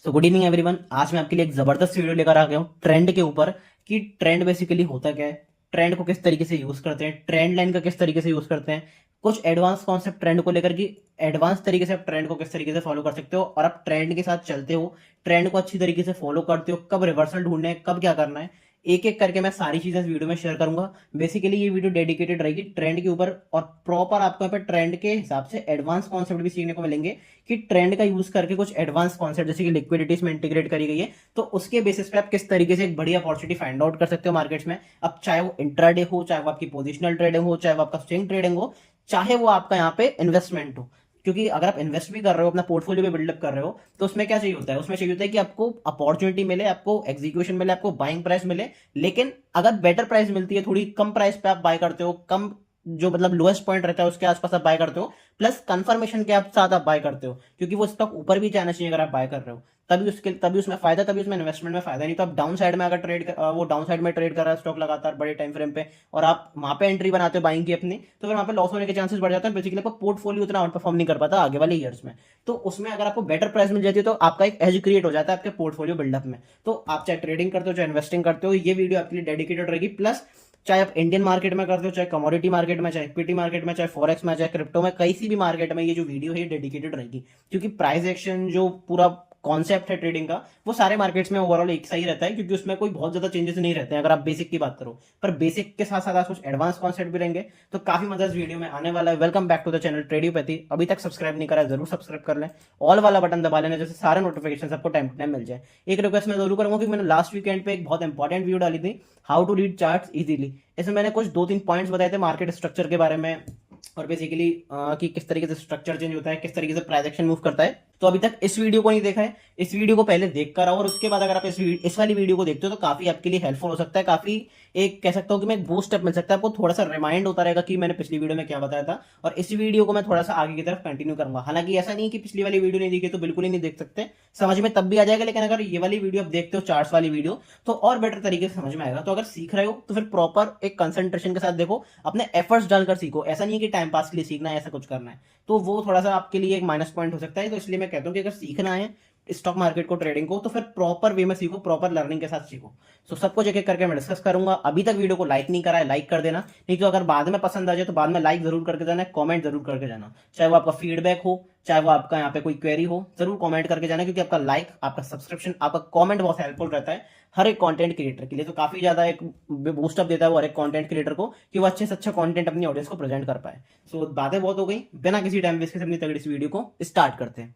तो good evening everyone. आज मैं आपके लिए एक जबरदस्त वीडियो लेकर आ गया हूँ ट्रेंड के ऊपर कि ट्रेंड बेसिकली होता क्या है, ट्रेंड को किस तरीके से यूज करते हैं, ट्रेंड लाइन का किस तरीके से यूज करते हैं, कुछ एडवांस कॉन्सेप्ट ट्रेंड को लेकर कि एडवांस तरीके से आप ट्रेंड को किस तरीके से फॉलो कर सकते हो और आप ट्रेंड के साथ चलते हो, ट्रेंड को अच्छी तरीके से फॉलो करते हो, कब रिवर्सल ढूंढना है, कब क्या करना है, एक एक करके मैं सारी चीजें इस वीडियो में शेयर करूंगा। बेसिकली ये वीडियो डेडिकेटेड रहेगी ट्रेंड के ऊपर और प्रॉपर आपको यहाँ पे ट्रेंड के हिसाब से एडवांस कॉन्सेप्ट भी सीखने को मिलेंगे कि ट्रेंड का यूज करके कुछ एडवांस कॉन्सेप्ट जैसे कि लिक्विडिटीज में इंटीग्रेट करी गई है, तो उसके बेसिस पे आप किस तरीके से एक बड़ी अपॉर्चुनिटी फाइंड आउट कर सकते हो मार्केट्स में। अब चाहे वो इंट्राडे हो, चाहे वो आपकी पोजिशनल ट्रेडिंग हो, चाहे वो आपका स्विंग ट्रेडिंग हो, चाहे वो आपका यहाँ पे इन्वेस्टमेंट हो। क्योंकि अगर आप इन्वेस्ट भी कर रहे हो, अपना पोर्टफोलियो भी बिल्डअप कर रहे हो, तो उसमें क्या चाहिए होता है, उसमें चाहिए होता है कि आपको अपॉर्चुनिटी मिले, आपको एग्जीक्यूशन मिले, आपको बाइंग प्राइस मिले। लेकिन अगर बेटर प्राइस मिलती है, थोड़ी कम प्राइस पे आप बाय करते हो, कम जो मतलब लोएस्ट पॉइंट रहता है उसके आसपास आप बाय करते हो, प्लस कंफर्मेशन के आप साथ आप बाय करते हो, क्योंकि वो स्टॉक ऊपर भी जाना चाहिए अगर आप बाय कर रहे हो, तभी उसमें फायदा, तभी उसमें इन्वेस्टमेंट में फायदा। नहीं तो आप डाउन साइड में अगर वो डाउन साइड में ट्रेड कर रहा है स्टॉक लगातार बड़े टाइम फ्रेम पे, और आप वहां पे एंट्री बनाते हो बाइंग की अपनी, तो फिर वहां पे लॉस होने के चांसेस बढ़ जाते हैं। बेसिकली आपका पोर्टफोलियो उतना आउट परफॉर्म नहीं कर पाता आगे वाले ईयर्स में। तो उसमें अगर आपको बेटर प्राइस मिल जाती है तो आपका एक एज क्रिएट हो जाता है आपके पोर्टफोलियो बिल्डअप में। तो आप चाहे ट्रेडिंग करते हो, चाहे इन्वेस्टिंग करते हो, ये वीडियो आपके लिए डेडिकेटेड रहेगी। प्लस चाहे आप इंडियन मार्केट में करते हो, चाहे कमोडिटी मार्केट में, चाहे इक्विटी मार्केट में, चाहे फॉरेक्स में, चाहे क्रिप्टो में, किसी भी मार्केट में ये जो वीडियो है डेडिकेटेड रहेगी। क्योंकि प्राइस एक्शन जो पूरा कॉन्सेप्ट है ट्रेडिंग का, वो सारे मार्केट्स में ओवरऑल एक सा ही रहता है, क्योंकि उसमें कोई बहुत ज्यादा चेंजेस नहीं रहते हैं अगर आप बेसिक की बात करो। पर बेसिक के साथ साथ आप कुछ एडवांस कॉन्सेप्ट भी रहेंगे, तो काफी मजा इस वीडियो में आने वाला है। Welcome back to the channel Tradiopathy. अभी तक सब्सक्राइब नहीं करा है, जरूर सब्सक्राइब कर लें, ऑल वाला बटन दबा लेना, जैसे सारे नोटिफिकेशन आपको टाइम टू टाइम मिल जाए। एक रिक्वेस्ट मैं जरूर करूंगा कि मैंने लास्ट वीकेंड पे एक बहुत इंपॉर्टेंट वीडियो डाली थी, how to read charts easily. इसमें मैंने कुछ 2-3 पॉइंट्स बताए थे मार्केट स्ट्रक्चर के बारे में, और बेसिकली कि किस तरीके से स्ट्रक्चर चेंज होता है, किस तरीके से प्राइस एक्शन मूव करता है। तो अभी तक इस वीडियो को नहीं देखा है, इस वीडियो को पहले देख कर आओ, और उसके बाद अगर आप इस वाली वीडियो को देखते हो तो काफी आपके लिए हेल्पफुल हो सकता है। काफी एक कह सकता हूं कि मैं बूस्ट अप मिल सकता है आपको, थोड़ा सा रिमाइंड होता रहेगा कि मैंने पिछली वीडियो में क्या बताया था, और इस वीडियो को मैं थोड़ा सा आगे की तरफ कंटिन्यू करूंगा। हालांकि ऐसा नहीं कि पिछली वाली वीडियो नहीं देखी तो बिल्कुल ही नहीं देख सकते, समझ में तब भी आ जाएगा। लेकिन अगर ये वाली वीडियो आप देखते हो, चार्ट्स वाली वीडियो, तो और बेटर तरीके से समझ में आएगा। तो अगर सीख रहे हो तो फिर प्रॉपर एक कंसंट्रेशन के साथ देखो, अपने एफर्ट्स डालकर सीखो। ऐसा नहीं है कि टाइम पास के लिए सीखना है, ऐसा कुछ करना है, तो वो थोड़ा सा आपके लिए एक माइनस पॉइंट हो सकता है। तो इसलिए मैं कहता हूँ कि अगर सीखना है स्टॉक मार्केट को, ट्रेडिंग को, तो फिर प्रॉपर वे में सीखो, प्रॉपर लर्निंग के साथ सीखो। तो सब कुछ एक एक करके मैं डिस्कस करूंगा। अभी तक वीडियो को लाइक नहीं करा है, लाइक कर देना। नहीं तो अगर बाद में पसंद आ जाए तो बाद में लाइक जरूर करके जाना, कमेंट जरूर करके जाना। चाहे वो आपका फीडबैक हो, चाहे वो आपका यहाँ पे कोई क्वेरी हो, जरूर कमेंट करके जाना, क्योंकि आपका लाइक, आपका सब्सक्रिप्शन, आपका कमेंट बहुत हेल्पफुल रहता है हर एक कंटेंट क्रिएटर के लिए। तो काफी ज्यादा एक बूस्टअप देता है वो हर एक कंटेंट क्रिएटर को, कि वो अच्छे से अच्छा कंटेंट अपनी ऑडियंस को प्रेजेंट कर पाए। सो बातें बहुत हो गई, बिना किसी टाइम वेस्ट के अपनी तगड़ी सी वीडियो को स्टार्ट करते हैं।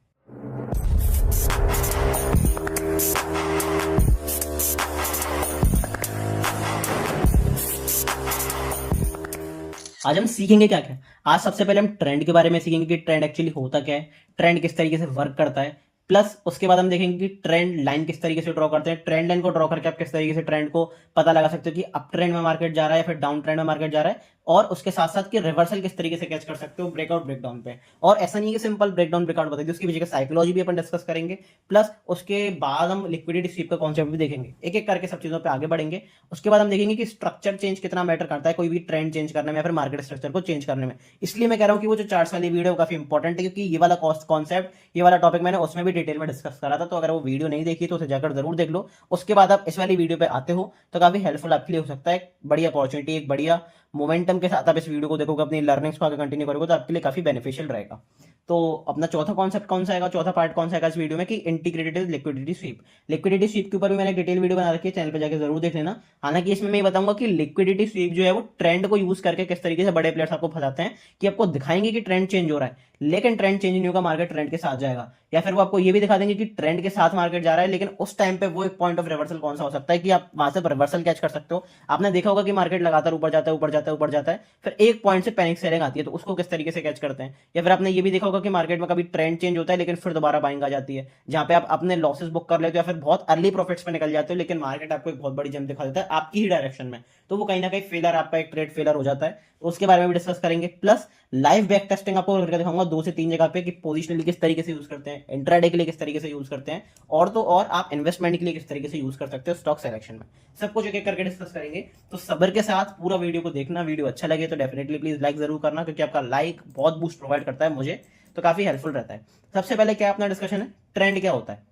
आज हम सीखेंगे क्या क्या। आज सबसे पहले हम ट्रेंड के बारे में सीखेंगे कि ट्रेंड एक्चुअली होता क्या है, ट्रेंड किस तरीके से वर्क करता है। प्लस उसके बाद हम देखेंगे कि ट्रेंड लाइन किस तरीके से ड्रॉ करते हैं, ट्रेंड लाइन को ड्रॉ करके आप किस तरीके से ट्रेंड को पता लगा सकते हो कि अप ट्रेंड में मार्केट जा रहा है या फिर डाउन ट्रेंड में मार्केट जा रहा है। और उसके साथ साथ कि रिवर्सल किस तरीके से कैच कर सकते हो ब्रेकआउट ब्रेकडाउन पे। और ऐसा नहीं है कि सिंपल ब्रेकडाउन ब्रेकआउट बताइए, उसकी वजह साइकोलॉजी भी अपन डिस्कस करेंगे। प्लस उसके बाद हम लिक्विडिटी स्वीप का कॉन्सेप्ट भी देखेंगे, एक एक करके सब चीजों पे आगे बढ़ेंगे। उसके बाद हम देखेंगे कि स्ट्रक्चर चेंज कितना मैटर करता है कोई भी ट्रेंड चेंज करने में या फिर मार्केट स्ट्रक्चर को चेंज करने में। इसलिए मैं कह रहा हूं कि वो जो चार्ट्स वाली वीडियो काफी इंपॉर्टेंट है, क्योंकि ये वाला कॉस्ट कॉन्सेप्ट, ये वाला टॉपिक मैंने उसमें भी डिटेल में डिस्कस करा था। तो अगर वो वीडियो नहीं देखी तो उसे जाकर जरूर देख लो। उसके बाद आप इस वाली वीडियो पे आते हो तो काफी हेल्पफुल आपके लिए हो सकता है। बड़ी अपॉर्चुनिटी, एक बढ़िया मोमेंटम के साथ आप इस वीडियो को देखोगे, अपनी लर्निंग्स को आगे कंटिन्यू करोगे, तो आपके लिए काफी बेनिफिशियल रहेगा। तो अपना चौथा कॉन्सेप्ट कौन सा आएगा, चौथा पार्ट कौन सा आएगा इस वीडियो में, कि integrated liquidity SVEEP. Liquidity SVEEP के ऊपर भी मैंने डिटेल वीडियो बना रखी है, चैनल पे जाकर जरूर देख लेना। हालांकि इसमें मैं ये बताऊंगा कि लिक्विडिटी स्वीप जो है वो ट्रेंड को यूज करके किस तरीके से बड़े प्लेयर्स आपको फंसाते हैं, कि आपको दिखाएंगे कि ट्रेंड चेंज हो रहा है, लेकिन ट्रेंड चेंज नहीं होगा, मार्केट ट्रेंड के साथ जाएगा। या फिर वो आपको ये भी दिखा देंगे कि ट्रेंड के साथ मार्केट जा रहा है, लेकिन उस टाइम पे वो एक पॉइंट ऑफ रिवर्सल कौन सा हो सकता है कि आप वहां से रिवर्सल कैच कर सकते हो। आपने देखा होगा कि मार्केट लगातार ऊपर जाता है, ऊपर जाता है, ऊपर जाता है, फिर एक पॉइंट से पैनिक सेलिंग आती है, तो उसको किस तरीके से कैच करते हैं। या फिर आपने ये भी देखा होगा कि मार्केट में कभी ट्रेंड चेंज होता है लेकिन फिर दोबारा बाइंग आ जाती है, जहां पे आप अपने लॉसेस बुक कर लेते हो या फिर बहुत अर्ली प्रॉफिट्स में निकल जाते हो, लेकिन मार्केट आपको एक बहुत बड़ी जंप दिखा देता है आपकी ही डायरेक्शन में। तो वो कहीं ना कहीं फेलर, आपका एक ट्रेड फेलर हो जाता है। तो उसके बारे में भी डिस्कस करेंगे। प्लस लाइव बैक टेस्टिंग आपको करके दिखाऊंगा 2 से 3 जगह पे, कि पोजिशनली किस तरीके से यूज करते हैं, इंट्राडे के लिए किस तरीके से यूज करते हैं, और तो और आप इन्वेस्टमेंट के लिए किस तरीके से यूज कर सकते हो स्टॉक सिलेक्शन में। सब कुछ एक एक करके डिस्कस करेंगे। तो सब्र के साथ पूरा वीडियो को देखना। वीडियो अच्छा लगे तो डेफिनेटली प्लीज लाइक जरूर करना, क्योंकि आपका लाइक बहुत बूस्ट प्रोवाइड करता है मुझे, तो काफी हेल्पफुल रहता है। सबसे पहले क्या अपना डिस्कशन है, ट्रेंड क्या होता है।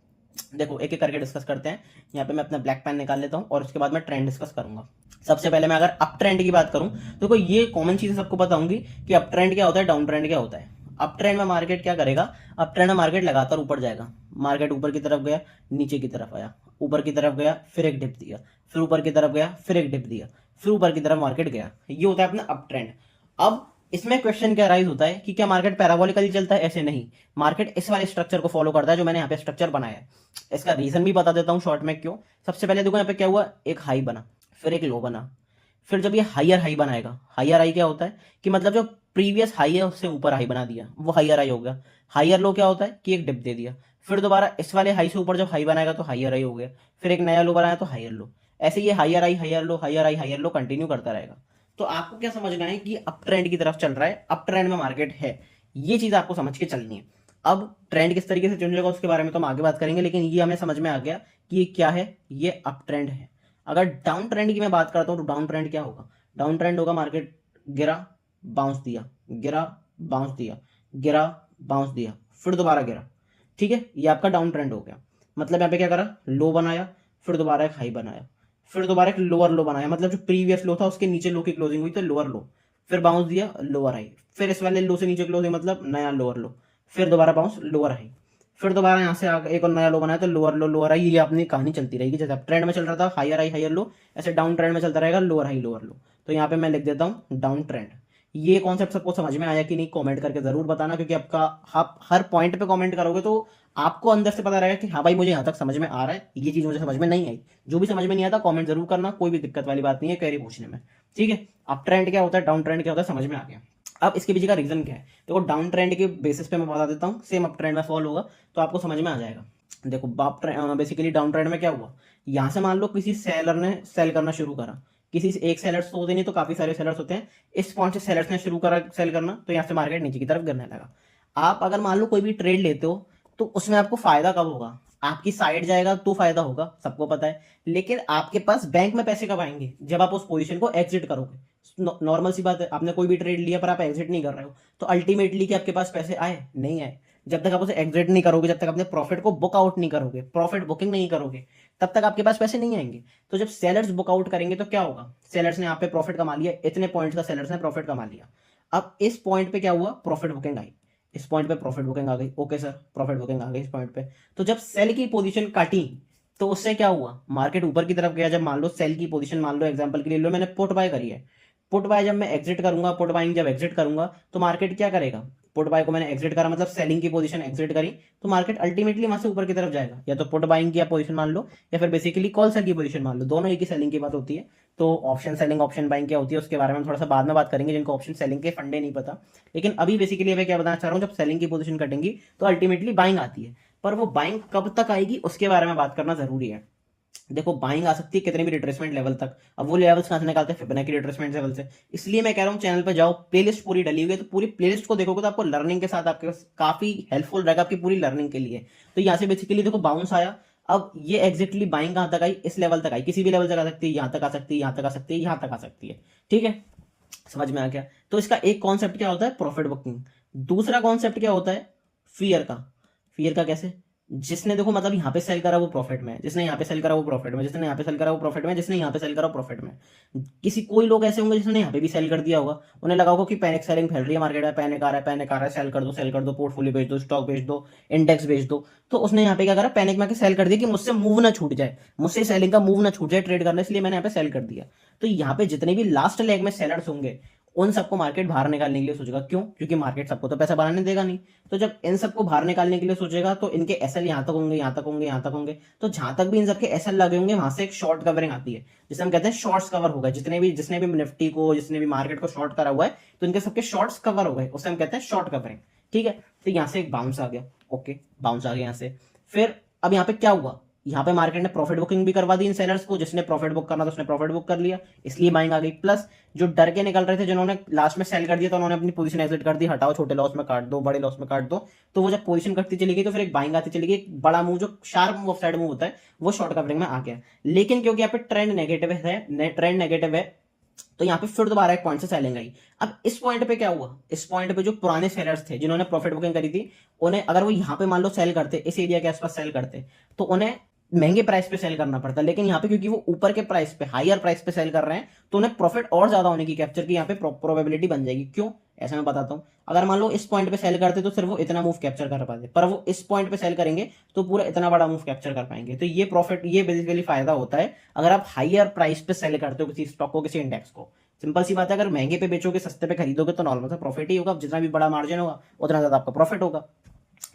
देखो एक एक करके डिस्कस करते हैं। यहाँ पे मैं अपना ब्लैक पेन निकाल लेता हूँ और उसके बाद मैं ट्रेंड डिस्कस करूंगा। सबसे पहले मैं अगर अप ट्रेंड की बात करूं तो देखो ये कॉमन चीजें सबको पता होंगी कि अप ट्रेंड क्या होता है, डाउन ट्रेंड क्या होता है। अप ट्रेंड में मार्केट क्या करेगा, अप ट्रेंड में मार्केट लगातार ऊपर जाएगा। मार्केट ऊपर की तरफ गया, नीचे की तरफ आया, ऊपर की तरफ गया, फिर एक डिप दिया, फिर ऊपर की तरफ गया, फिर एक डिप दिया, फिर ऊपर की तरफ मार्केट गया। ये होता है अपना अप ट्रेंड। अब इसमें क्वेश्चन क्या राइज होता है कि क्या मार्केट पैराबोलिकली चलता है, ऐसे नहीं। मार्केट इस वाले स्ट्रक्चर को फॉलो करता है जो मैंने यहाँ पे स्ट्रक्चर बनाया है। इसका रीजन भी बता देता हूँ शॉर्ट में क्यों। सबसे पहले देखो यहाँ पे क्या हुआ, एक हाई बना, फिर एक लो बना, फिर जब ये हायर हाई बनाएगा, हायर हाई क्या होता है कि मतलब जो प्रीवियस हाई है उससे ऊपर हाई बना दिया, वो हायर हाई हो गया। हायर लो क्या होता है कि एक डिप दे दिया, फिर दोबारा इस वाले हाई से ऊपर जब हाई बनाएगा तो हायर हाई हो गया, फिर एक नया लो बनाया तो हायर लो। ऐसे ये higher high higher low higher high higher low continue करता रहेगा। तो आपको क्या समझना है कि अप ट्रेंड की तरफ चल रहा है, अप ट्रेंड में मार्केट है। ये चीज आपको समझ के चलनी है। अब ट्रेंड किस तरीके से चेंज होगा उसके बारे में तो हम आगे बात करेंगे, लेकिन ये हमें समझ में आ गया कि ये क्या है, ये अप ट्रेंड है। अगर डाउन ट्रेंड की मैं बात करता हूँ तो डाउन ट्रेंड क्या होगा, डाउन ट्रेंड होगा मार्केट गिरा, बाउंस दिया, गिरा, बाउंस दिया, गिरा, बाउंस दिया, फिर दोबारा गिरा। ठीक है, ये आपका डाउन ट्रेंड हो गया। मतलब यहाँ पे क्या करा, लो बनाया, फिर दोबारा एक हाई बनाया, फिर दोबारा एक लोअर लो बनाया, मतलब जो प्रीवियस लो था उसके नीचे लो की क्लोजिंग हुई तो लोअर लो, फिर बाउंस दिया, लोअर हाई, फिर इस वाले लो से नीचे क्लोजिंग मतलब नया लोअर लो, फिर दोबारा बाउंस, लोअर हाई, फिर दोबारा यहाँ से एक और नया लो बनाया तो लोअर लो लोअर हाई। ये अपनी कहानी चलती रहेगी। जैसे अब ट्रेंड में चल रहा था हायर लो, ऐसे डाउन ट्रेंड में चलता रहेगा लोअर हाई लोअर लो। तो यहाँ पे मैं लिख देता हूँ डाउन ट्रेंड। ये कॉन्सेप्ट सबको समझ में आया कि नहीं, कमेंट करके जरूर बताना, क्योंकि आपका आप हर पॉइंट पे कमेंट करोगे तो आपको अंदर से पता रहेगा कि हाँ भाई मुझे यहाँ तक समझ में आ रहा है, ये चीज मुझे समझ में नहीं आई। जो भी समझ में नहीं आता कमेंट जरूर करना, कोई भी दिक्कत वाली बात नहीं है क्वेरी पूछने में। ठीक है, अप ट्रेंड क्या होता है, डाउन ट्रेंड क्या होता है, समझ में आ गया। अब इसके पीछे का रीजन क्या है, देखो डाउन ट्रेंड के बेसिस पे मैं बता देता हूँ, सेम अप ट्रेंड में फॉलो होगा तो आपको समझ में आ जाएगा। देखो बेसिकली डाउन ट्रेंड में क्या हुआ, यहां से मान लो किसी सेलर ने सेल करना शुरू करा, किसी एक सेलर्स तो होते नहीं तो काफी सारे सेलर्स होते हैं, इस पॉइंट से सेलर्स ने शुरू करा सेल करना तो यहाँ से मार्केट नीचे की तरफ गिरने लगा। आप अगर मान लो कोई भी ट्रेड लेते हो तो उसमें आपको फायदा कब होगा, आपकी साइड जाएगा तो फायदा होगा, सबको पता है। लेकिन आपके पास बैंक में पैसे कब आएंगे, जब आप उस पोजीशन को एग्जिट करोगे। नॉर्मल सी बात है, आपने कोई भी ट्रेड लिया पर आप एग्जिट नहीं कर रहे हो तो अल्टीमेटली कि आपके पास पैसे आए, नहीं आए। जब तक आप उसे एग्जिट नहीं करोगे, जब तक अपने प्रॉफिट को बुक आउट नहीं करोगे, प्रॉफिट बुकिंग नहीं करोगे, तब तक आपके पास पैसे नहीं आएंगे। तो जब सेलर्स बुक आउट करेंगे तो क्या होगा, सेलर्स ने यहाँ पे प्रॉफिट कमा लिया, इतने पॉइंट का सेलर्स ने प्रॉफिट कमा लिया। अब इस पॉइंट पे क्या हुआ, प्रॉफिट बुकिंग आई, इस पॉइंट पे प्रॉफिट बुकिंग आ गई, ओके सर प्रॉफिट बुकिंग आ गई इस पॉइंट पे। तो जब सेल की पोजीशन काटी तो उससे क्या हुआ, मार्केट ऊपर की तरफ गया। जब मान लो सेल की पोजीशन, मान लो एग्जांपल के लिए लो मैंने पुट बाय करी है, पुट बाय जब मैं एग्जिट करूंगा, पुट बाइंग जब एग्जिट करूंगा तो मार्केट क्या करेगा, पुट बाय को मैंने एग्जिट करा मतलब सेलिंग की पोजीशन एग्जिट करी, तो मार्केट अल्टीमेटली वहां से ऊपर की तरफ जाएगा। या तो पुट बाइंग की पोजीशन मान लो या फिर बेसिकली कॉल सेल की पोजीशन मान लो, दोनों एक ही सेलिंग की बात होती है। तो ऑप्शन सेलिंग ऑप्शन बाइंग क्या होती है उसके बारे में थोड़ा सा बाद में बात करेंगे, जिनको ऑप्शन सेलिंग के फंडे नहीं पता। लेकिन अभी बेसिकली मैं क्या बताना चाह रहा हूँ, जब सेलिंग की पोजीशन कटेंगी तो अल्टीमेटली बाइंग आती है, पर वो बाइंग कब तक आएगी उसके बारे में बात करना जरूरी है। देखो बाइंग आ सकती है कितने भी रिट्रेसमेंट लेवल तक, अब वो लेवल्स कहां से निकालते हैं, फिबोनाची रिट्रेसमेंट लेवल से। इसलिए मैं कह रहा हूं चैनल पे जाओ, प्लेलिस्ट पूरी डली हुई है, तो पूरी प्लेलिस्ट को देखोगे तो आपको लर्निंग के साथ आपके पास काफी हेल्पफुल रहेगा आपकी पूरी लर्निंग के लिए। तो यहाँ से बेसिकली देखो बाउंस आया, अब ये एग्जैक्टली बाइंग कहां तक आई, इस लेवल तक आई, किसी भी लेवल तक आ सकती है, यहां तक आ सकती है, यहां तक आ सकती है, यहां तक आ सकती है। ठीक है, समझ में आ गया। तो इसका एक कॉन्सेप्ट क्या होता है, प्रॉफिट बुकिंग। दूसरा कॉन्सेप्ट क्या होता है, फियर का। फियर का कैसे, जिसने देखो मतलब यहाँ पे सेल करा वो प्रॉफिट में, जिसने यहाँ पे सेल करा वो प्रॉफिट में, जिसने यहाँ पे सेल करा वो प्रॉफिट में, जिसने यहाँ पे सेल करा वो प्रॉफिट में। किसी कोई लोग ऐसे होंगे जिसने यहाँ पे भी सेल कर दिया होगा, उन्हें लगा होगा कि पैनिक सेलिंग फैल रही है मार्केट में, पैनिक आ रहा है, पैनिक आ रहा है, सेल कर दो, पोर्टफोलियो बेच दो, स्टॉक बेच दो, इंडेक्स बेच दो। तो उसने यहाँ पे क्या करा, पैनिक में सेल कर दिया कि मुझसे मूव ना छूट जाए, मुझसे सेलिंग का मूव ना छूट जाए ट्रेड करने, इसलिए मैंने यहाँ पे सेल कर दिया। तो यहाँ पे जितने भी लास्ट लेग में सेलर्स होंगे उन सबको मार्केट बाहर निकालने के लिए सोचेगा, क्यों, क्योंकि मार्केट सबको तो पैसा बनाने देगा नहीं। तो जब इन सबको बाहर निकालने के लिए सोचेगा तो इनके एसएल यहाँ तक होंगे, यहाँ तक होंगे, यहाँ तक होंगे। तो जहां तक भी इन सबके एसएल लगे होंगे वहां से एक शॉर्ट कवरिंग आती है, जिसे हम कहते हैं शॉर्ट्स कवर हो गए। जिसने भी निफ्टी को, जिसने भी मार्केट को शॉर्ट करा हुआ है तो इनके सबके शॉर्ट्स कवर हो गए, उसे हम कहते हैं शॉर्ट कवरिंग। ठीक है, तो यहाँ से एक बाउंस आ गया, ओके बाउंस आ गया यहाँ से। फिर अब यहाँ पे क्या हुआ, यहाँ पे मार्केट ने प्रॉफिट बुकिंग भी करवा दी इन सेलर्स को, जिसने प्रॉफिट बुक करना था उसने प्रॉफिट बुक कर लिया, इसलिए बाइंग आ गई। प्लस जो डर के निकल रहे थे, जिन्होंने लास्ट में सेल कर दिया तो उन्होंने अपनी पोजीशन एग्जिट कर दी, हटाओ छोटे लॉस में काट दो, बड़े लॉस में काट दो। तो वो जब पोजीशन कटती चली गई तो फिर एक बाइंग आती चली गई, एक बड़ा मूव जो शार्प मूव मूव होता है वो शॉर्ट कवरिंग में आ गया। लेकिन क्योंकि यहाँ पे ट्रेंड नेगेटिव है, तो यहाँ पे फिर दोबारा एक पॉइंट से सेलिंग आई। अब इस पॉइंट पे क्या हुआ, इस पॉइंट पे जो पुराने सेलर्स थे जिन्होंने प्रॉफिट बुकिंग करी थी, उन्हें अगर वो यहाँ पे मान लो सेल करते, इस एरिया के आसपास सेल करते, तो उन्हें महंगे प्राइस पे सेल करना पड़ता। लेकिन यहाँ पे क्योंकि वो ऊपर के प्राइस पे, हायर प्राइस पे सेल कर रहे हैं, तो उन्हें प्रॉफिट और ज्यादा होने की कैप्चर की यहाँ पे प्रोबेबिलिटी बन जाएगी। क्यों, ऐसा मैं बताता हूँ। अगर मान लो इस पॉइंट पे सेल करते तो सिर्फ वो इतना मूव कैप्चर कर पाते, पर वो इस पॉइंट पे सेल करेंगे तो पूरा इतना बड़ा मूव कैप्चर कर पाएंगे। तो ये प्रॉफिट, ये बेसिकली फायदा होता है अगर आप हायर प्राइस पे सेल करते हो किसी स्टॉक को, किसी इंडेक्स को। सिंपल सी बात है, अगर महंगे पे बेचोगे, सस्ते पे खरीदोगे, तो नॉर्मल सा प्रॉफिट ही होगा। जितना भी बड़ा मार्जिन होगा उतना ज्यादा आपका प्रॉफिट होगा।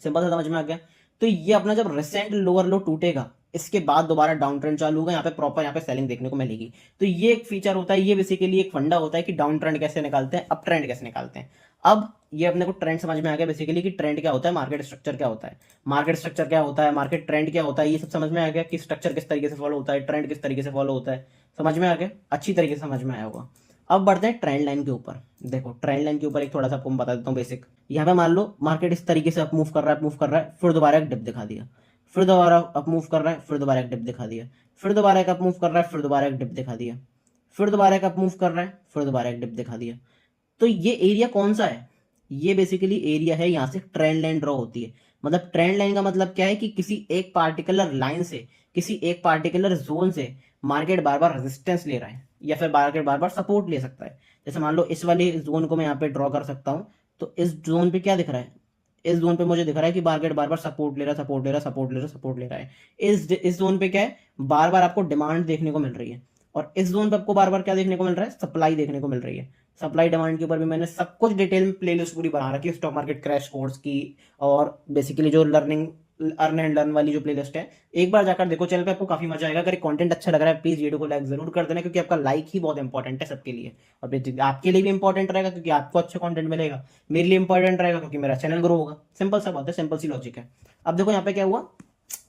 सिंपल सा समझ में आ गया। तो ये अपना जब रिसेंट लोअर लो टूटेगा, इसके बाद दोबारा डाउन ट्रेंड चालू होगा, यहाँ पे प्रॉपर यहाँ पे सेलिंग देखने को मिलेगी। तो ये एक फीचर होता है, ये बेसिकली एक फंडा होता है कि डाउन ट्रेंड कैसे निकालते हैं, अप ट्रेंड कैसे निकालते हैं। अब ये अपने को ट्रेंड समझ में आ गया बेसिकली कि ट्रेंड क्या होता है, मार्केट स्ट्रक्चर क्या होता है, मार्केट स्ट्रक्चर क्या होता है, मार्केट ट्रेंड क्या होता है, ये सब समझ में आ गया कि स्ट्रक्चर किस तरीके से फॉलो होता है, ट्रेंड किस तरीके से फॉलो होता है। समझ में आ गया, अच्छी तरीके से समझ में आया होगा। अब बढ़ते हैं ट्रेंड लाइन के ऊपर। देखो ट्रेंड लाइन के ऊपर एक थोड़ा सा आपको मैं बता देता हूँ बेसिक। यहाँ पे मान लो मार्केट इस तरीके से अप मूव कर रहा है, मूव कर रहा है, फिर दोबारा एक डिप दिखा दिया, फिर दोबारा अप मूव कर रहा है, फिर दोबारा एक डिप दिखा दिया, फिर दोबारा एक अप मूव कर रहा है, फिर दोबारा एक डिप दिखा दिया, फिर दोबारा एक अप मूव कर रहा है, फिर दोबारा एक डिप दिखा दिया। तो ये एरिया कौन सा है, ये बेसिकली एरिया है, यहाँ से ट्रेंड लाइन ड्रॉ होती है। मतलब ट्रेंड लाइन का मतलब क्या है कि किसी एक पार्टिकुलर लाइन से, किसी एक पार्टिकुलर जोन से मार्केट बार बार रेजिस्टेंस ले रहा है या फिर मार्केट बार बार सपोर्ट ले सकता है। जैसे मान लो इस वाले जोन को मैं यहाँ पे ड्रॉ कर सकता हूँ, तो इस जोन पे क्या दिख रहा है, इस जोन पे मुझे दिख रहा है कि मार्केट बार बार सपोर्ट ले रहा है, सपोर्ट ले रहा है, सपोर्ट ले रहा है, सपोर्ट ले रहा है। इस जोन पे क्या है, बार बार आपको डिमांड देखने को मिल रही है। और इस जोन पे आपको बार बार क्या देखने को मिल रहा है, सप्लाई देखने को मिल रही है। सप्लाई डिमांड के ऊपर भी मैंने सब कुछ डिटेल में प्लेलिस्ट पूरी बना रखी है, स्टॉक मार्केट क्रैश कोर्स की, और बेसिकली जो लर्निंग अर्न एंड लर्न वाली जो प्लेलिस्ट है, एक बार जाकर देखो चैनल पे, आपको काफी मजा आएगा। अगर कंटेंट अच्छा लग रहा है प्लीज वीडियो को लाइक जरूर कर देना, क्योंकि आपका लाइक ही बहुत इंपॉर्टेंट है सबके लिए। और आपके लिए भी इंपॉर्टेंट रहेगा क्योंकि आपको अच्छा कंटेंट मिलेगा, मेरे लिए इंपॉर्टेंट रहेगा क्योंकि मेरा चैनल ग्रो होगा। सिंपल सा बात है, सिंपल सी लॉजिक है। अब देखो यहाँ पे क्या हुआ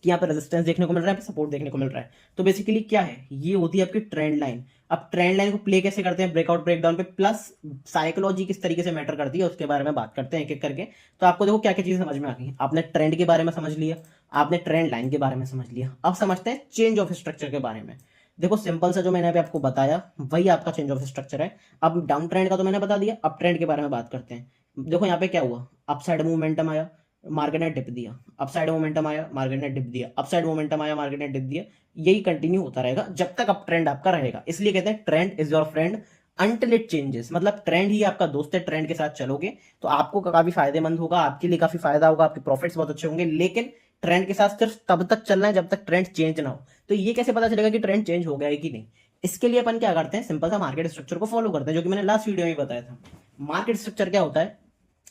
कि यहाँ पे रेजिस्टेंस देखने को मिल रहा है, सपोर्ट देखने को मिल रहा है। तो बेसिकली क्या है, ये होती है आपकी ट्रेंड लाइन। अब ट्रेंड लाइन को प्ले कैसे करते हैं, ब्रेकआउट ब्रेकडाउन पे, प्लस साइकोलॉजी किस तरीके से मैटर करती है उसके बारे में बात करते हैं एक एक करके। तो आपको देखो क्या क्या चीजें समझ में आ गई। आपने ट्रेंड के बारे में समझ लिया, आपने ट्रेंड लाइन के बारे में समझ लिया। अब समझते हैं चेंज ऑफ स्ट्रक्चर के बारे में। देखो सिंपल सा जो मैंने अभी आपको बताया वही आपका चेंज ऑफ स्ट्रक्चर है। अब डाउन ट्रेंड का तो मैंने बता दिया, अप ट्रेंड के बारे में बात करते हैं। देखो यहाँ पे क्या हुआ, अपसाइड मूवमेंटम आया, मार्केट ने डिप दिया, अपसाइड मोमेंटम आया, मार्केट ने डिप दिया, अपसाइड मोमेंटम आया, मार्केट ने डिप दिया। यही कंटिन्यू होता रहेगा जब तक अप ट्रेंड आपका रहेगा। इसलिए कहते हैं trend is your friend until it changes. मतलब ट्रेंड ही आपका दोस्त है, ट्रेंड के साथ चलोगे तो आपको काफी फायदेमंद होगा, आपके लिए काफी फायदा होगा, आपके प्रॉफिट्स बहुत अच्छे होंगे। लेकिन ट्रेंड के साथ सिर्फ तब तक चलना है जब तक ट्रेंड चेंज ना हो। तो ये कैसे पता चलेगा कि ट्रेंड चेंज हो गया है कि नहीं, इसके लिए अपन क्या करते हैं, सिंपल सा मार्केट स्ट्रक्चर को फॉलो करते हैं, जो कि मैंने लास्ट वीडियो में बताया था। मार्केट स्ट्रक्चर क्या होता है,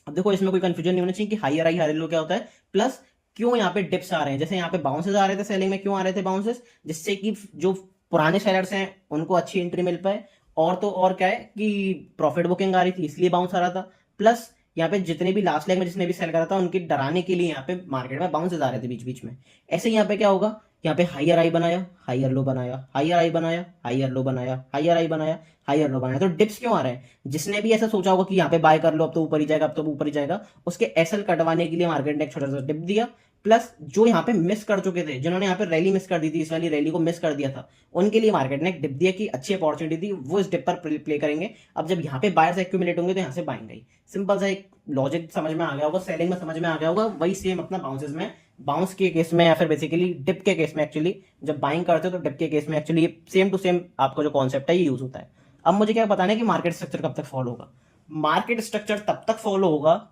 अब देखो इसमें कोई कंफ्यूजन नहीं होना चाहिए कि हायर हाई हायर लो क्या होता है, प्लस क्यों यहाँ पे डिप्स आ रहे हैं। जैसे यहाँ पे बाउंसेस आ रहे थे सेलिंग में, क्यों आ रहे थे बाउंसेस, जिससे कि जो पुराने सेलर्स हैं उनको अच्छी एंट्री मिल पाए। और तो और क्या है कि प्रॉफिट बुकिंग आ रही थी इसलिए बाउंस आ रहा था। प्लस यहाँ पे जितने भी लास्ट लेग में जिसने भी सेल करा था उनके डराने के लिए यहाँ पे मार्केट में बाउंसेस आ रहे थे बीच बीच में। ऐसे यहाँ पे क्या होगा, यहाँ पे हायर हाई बनाया, हायर लो बनाया, हायर हाई बनाया, हायर लो बनाया, हायर हाई बनाया, हायर लो बनाया। तो डिप्स क्यों आ रहे हैं, जिसने भी ऐसा सोचा होगा कि यहाँ पे बाय कर लो अब तो ऊपर ही जाएगा, अब तो ऊपर ही जाएगा, उसके एसएल कटवाने के लिए मार्केट ने एक छोटा सा डिप दिया। प्लस जो यहाँ पे मिस कर चुके थे, जिन्होंने यहाँ पे रैली मिस कर दी थी, इस वाली रैली को मिस कर दिया था, उनके लिए मार्केट ने एक डिप दिया कि अच्छी अपॉर्चुनिटी थी, वो इस डिप पर प्ले करेंगे। अब जब यहाँ पे बायर्स एक्यूमुलेट होंगे तो यहाँ से बाइंग। सिंपल सा एक लॉजिक समझ में आ गया होगा, सेलिंग में समझ में आ गया होगा। वही सेम अपना बाउंसेस में, बाउंस के केस में या फिर बेसिकली डिप के केस में, एक्चुअली जब बाइंग करते हो तो डिप के केस में एक्चुअली सेम टू सेम आपको जो कॉन्सेप्ट है ये यूज होता है। अब मुझे क्या बताना है कि मार्केट स्ट्रक्चर कब तक फॉलो होगा। मार्केट स्ट्रक्चर तब तक फॉलो होगा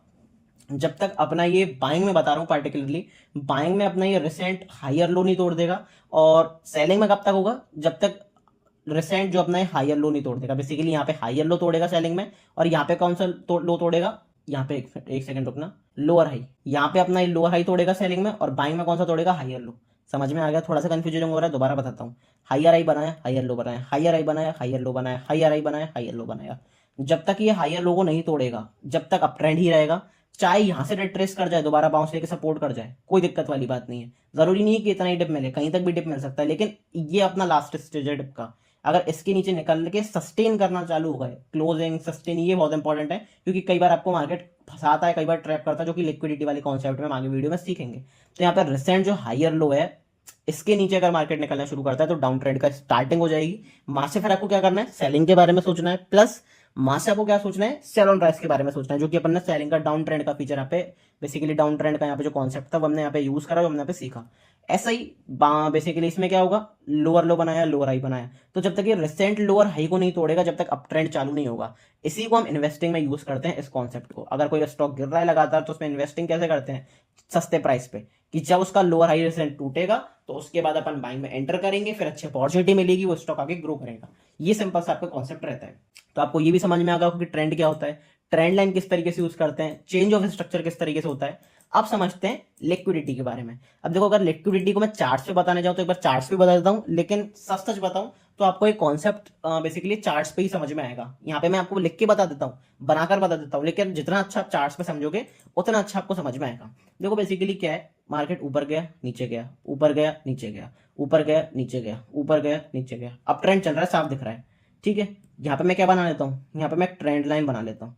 जब तक अपना ये बाइंग में बता रहा हूं पार्टिकुलरली, बाइंग में अपना ये रिसेंट हायर लो नहीं तोड़ देगा। और सेलिंग में कब तक होगा, जब तक रिसेंट जो अपना हायर लो नहीं तोड़ देगा। बेसिकली यहाँ पे हायर लो तोड़ेगा सेलिंग में, और यहाँ पे कौन सा लो तोड़ेगा, यहाँ पे एक सेकंड रुकना, लोअर हाई। यहाँ पे अपना लोअर हाई तोड़ेगा सेलिंग में, और बाइंग में कौन सा तोड़ेगा, हायर लो। समझ में आ गया, थोड़ा सा कंफ्यूजन हो रहा है, दोबारा बताता हूँ। हायर हाई बनाया, हायर लो बनाया, हायर हाई बनाया, हायर लो बनाया, हायर हाई बनाया, हायर लो बनाया। जब तक ये हायर लो को नहीं तोड़ेगा, जब तक अप ट्रेंड ही रहेगा, चाहे यहां से रिट्रेस कर जाए, दोबारा बाउंस लेके सपोर्ट कर जाए, कोई दिक्कत वाली बात नहीं है। जरूरी नहीं है कि इतना ही डिप मिले, कहीं तक भी डिप मिल सकता है, लेकिन ये अपना लास्ट स्टेज है डिप का। अगर इसके नीचे निकल के सस्टेन करना चालू हो गए, क्लोजिंग सस्टेन, ये बहुत इंपॉर्टेंट है, क्योंकि कई बार आपको मार्केट फंसाता है, कई बार ट्रैप करता है, जो कि लिक्विडिटी वाली कॉन्सेप्ट में हम आगे वीडियो में सीखेंगे। तो यहाँ पर रिसेंट जो हायर लो है इसके नीचे अगर मार्केट निकलना शुरू करता है तो डाउन ट्रेंड का स्टार्टिंग हो जाएगी। वहां से फिर आपको क्या करना है, सेलिंग के बारे में सोचना है, प्लस वहां से आपको क्या सोचना है, सेल ऑन राइज के बारे में सोचना है, जो कि अपन ने सेलिंग का डाउन ट्रेंड का फीचर यहाँ पे, बेसिकली डाउन ट्रेंड का यहाँ पे जो कॉन्सेप्ट था वो हमने यहाँ पे यूज करा, जो हमने यहाँ पे सीखा। ऐसा ही बेसिकली इसमें क्या होगा, लोअर लो बनाया, लोअर हाई बनाया, तो जब तक ये रिसेंट लोअर हाई को नहीं तोड़ेगा, जब तक अप ट्रेंड चालू नहीं होगा। इसी को हम इन्वेस्टिंग में यूज करते हैं, इस कॉन्सेप्ट को। अगर कोई स्टॉक गिर रहा है लगातार तो उसमें इन्वेस्टिंग कैसे करते हैं, सस्ते प्राइस पे, कि जब उसका लोअर हाई रिसेंट टूटेगा तो उसके बाद अपन बाइंग में एंटर करेंगे, फिर अच्छी अपॉर्चुनिटी मिलेगी, वो स्टॉक आगे ग्रो करेगा। ये सिंपल सा आपका कॉन्सेप्ट रहता है। तो आपको ये भी समझ में आ गया कि ट्रेंड क्या होता है, ट्रेंड लाइन किस तरीके से यूज करते हैं, चेंज ऑफ स्ट्रक्चर किस तरीके से होता है। अब समझते हैं लिक्विडिटी के बारे में। अब देखो, अगर लिक्विडिटी को मैं चार्ट्स पे बताने जाऊं तो एक बार चार्ट्स पे बता देता हूं, लेकिन सच सच बताऊं तो आपको एक कॉन्सेप्ट बेसिकली चार्ट्स पे ही समझ में आएगा। यहाँ पे मैं आपको लिख के बता देता हूँ, बनाकर बता देता हूँ, लेकिन जितना अच्छा आप चार्ट्स पे समझोगे उतना अच्छा आपको समझ में आएगा। देखो बेसिकली क्या है, मार्केट ऊपर गया नीचे गया, ऊपर गया नीचे गया, ऊपर गया नीचे गया, ऊपर गया नीचे गया, अब ट्रेंड चल रहा है, साफ दिख रहा है, ठीक है। यहाँ पे मैं क्या बना लेता हूँ, यहाँ पे मैं एक ट्रेंड लाइन बना लेता हूँ,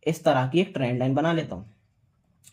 इस तरह की एक ट्रेंड लाइन बना लेता हूँ।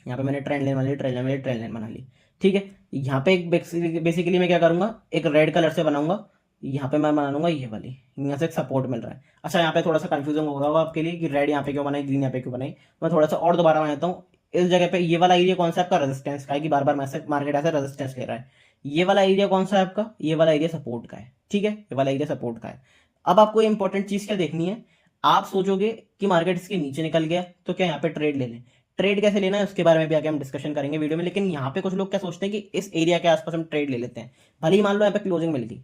यहाँ पे मैंने ट्रेंड लाइन बना ली, ट्रेंड लाइन, मैंने ट्रेंड लाइन बना ली, ठीक है। यहाँ पे एक बेसिकली मैं क्या करूंगा, एक रेड कलर से बनाऊंगा, यहाँ पे मैं बना लूंगा ये वाली, यहाँ से एक सपोर्ट मिल रहा है। अच्छा, यहाँ पे थोड़ा सा कंफ्यूजन होगा आपके लिए कि रेड यहाँ पे क्यों बनाई, ग्रीन यहाँ पे क्यों बनाई। मैं थोड़ा सा और दोबारा बनाता हूँ। इस जगह पे ये वाला एरिया कौन सा आपका, रेजिस्टेंस का है, कि बार बार मार्केट ऐसे रेजिस्टेंस ले रहा है। ये वाला एरिया कौन सा है आपका, ये वाला एरिया सपोर्ट का है, ठीक है, ये वाला एरिया सपोर्ट का है। अब आपको इंपॉर्टेंट चीज क्या देखनी है, आप सोचोगे कि मार्केट इसके नीचे निकल गया तो क्या यहाँ पे ट्रेड ले लें। ट्रेड कैसे लेना है उसके बारे में भी आगे हम डिस्कशन करेंगे वीडियो में, लेकिन यहाँ पे कुछ लोग क्या सोचते हैं कि इस एरिया के आसपास हम ट्रेड ले लेते हैं। भले ही मान लो यहाँ पे क्लोजिंग मिल गई,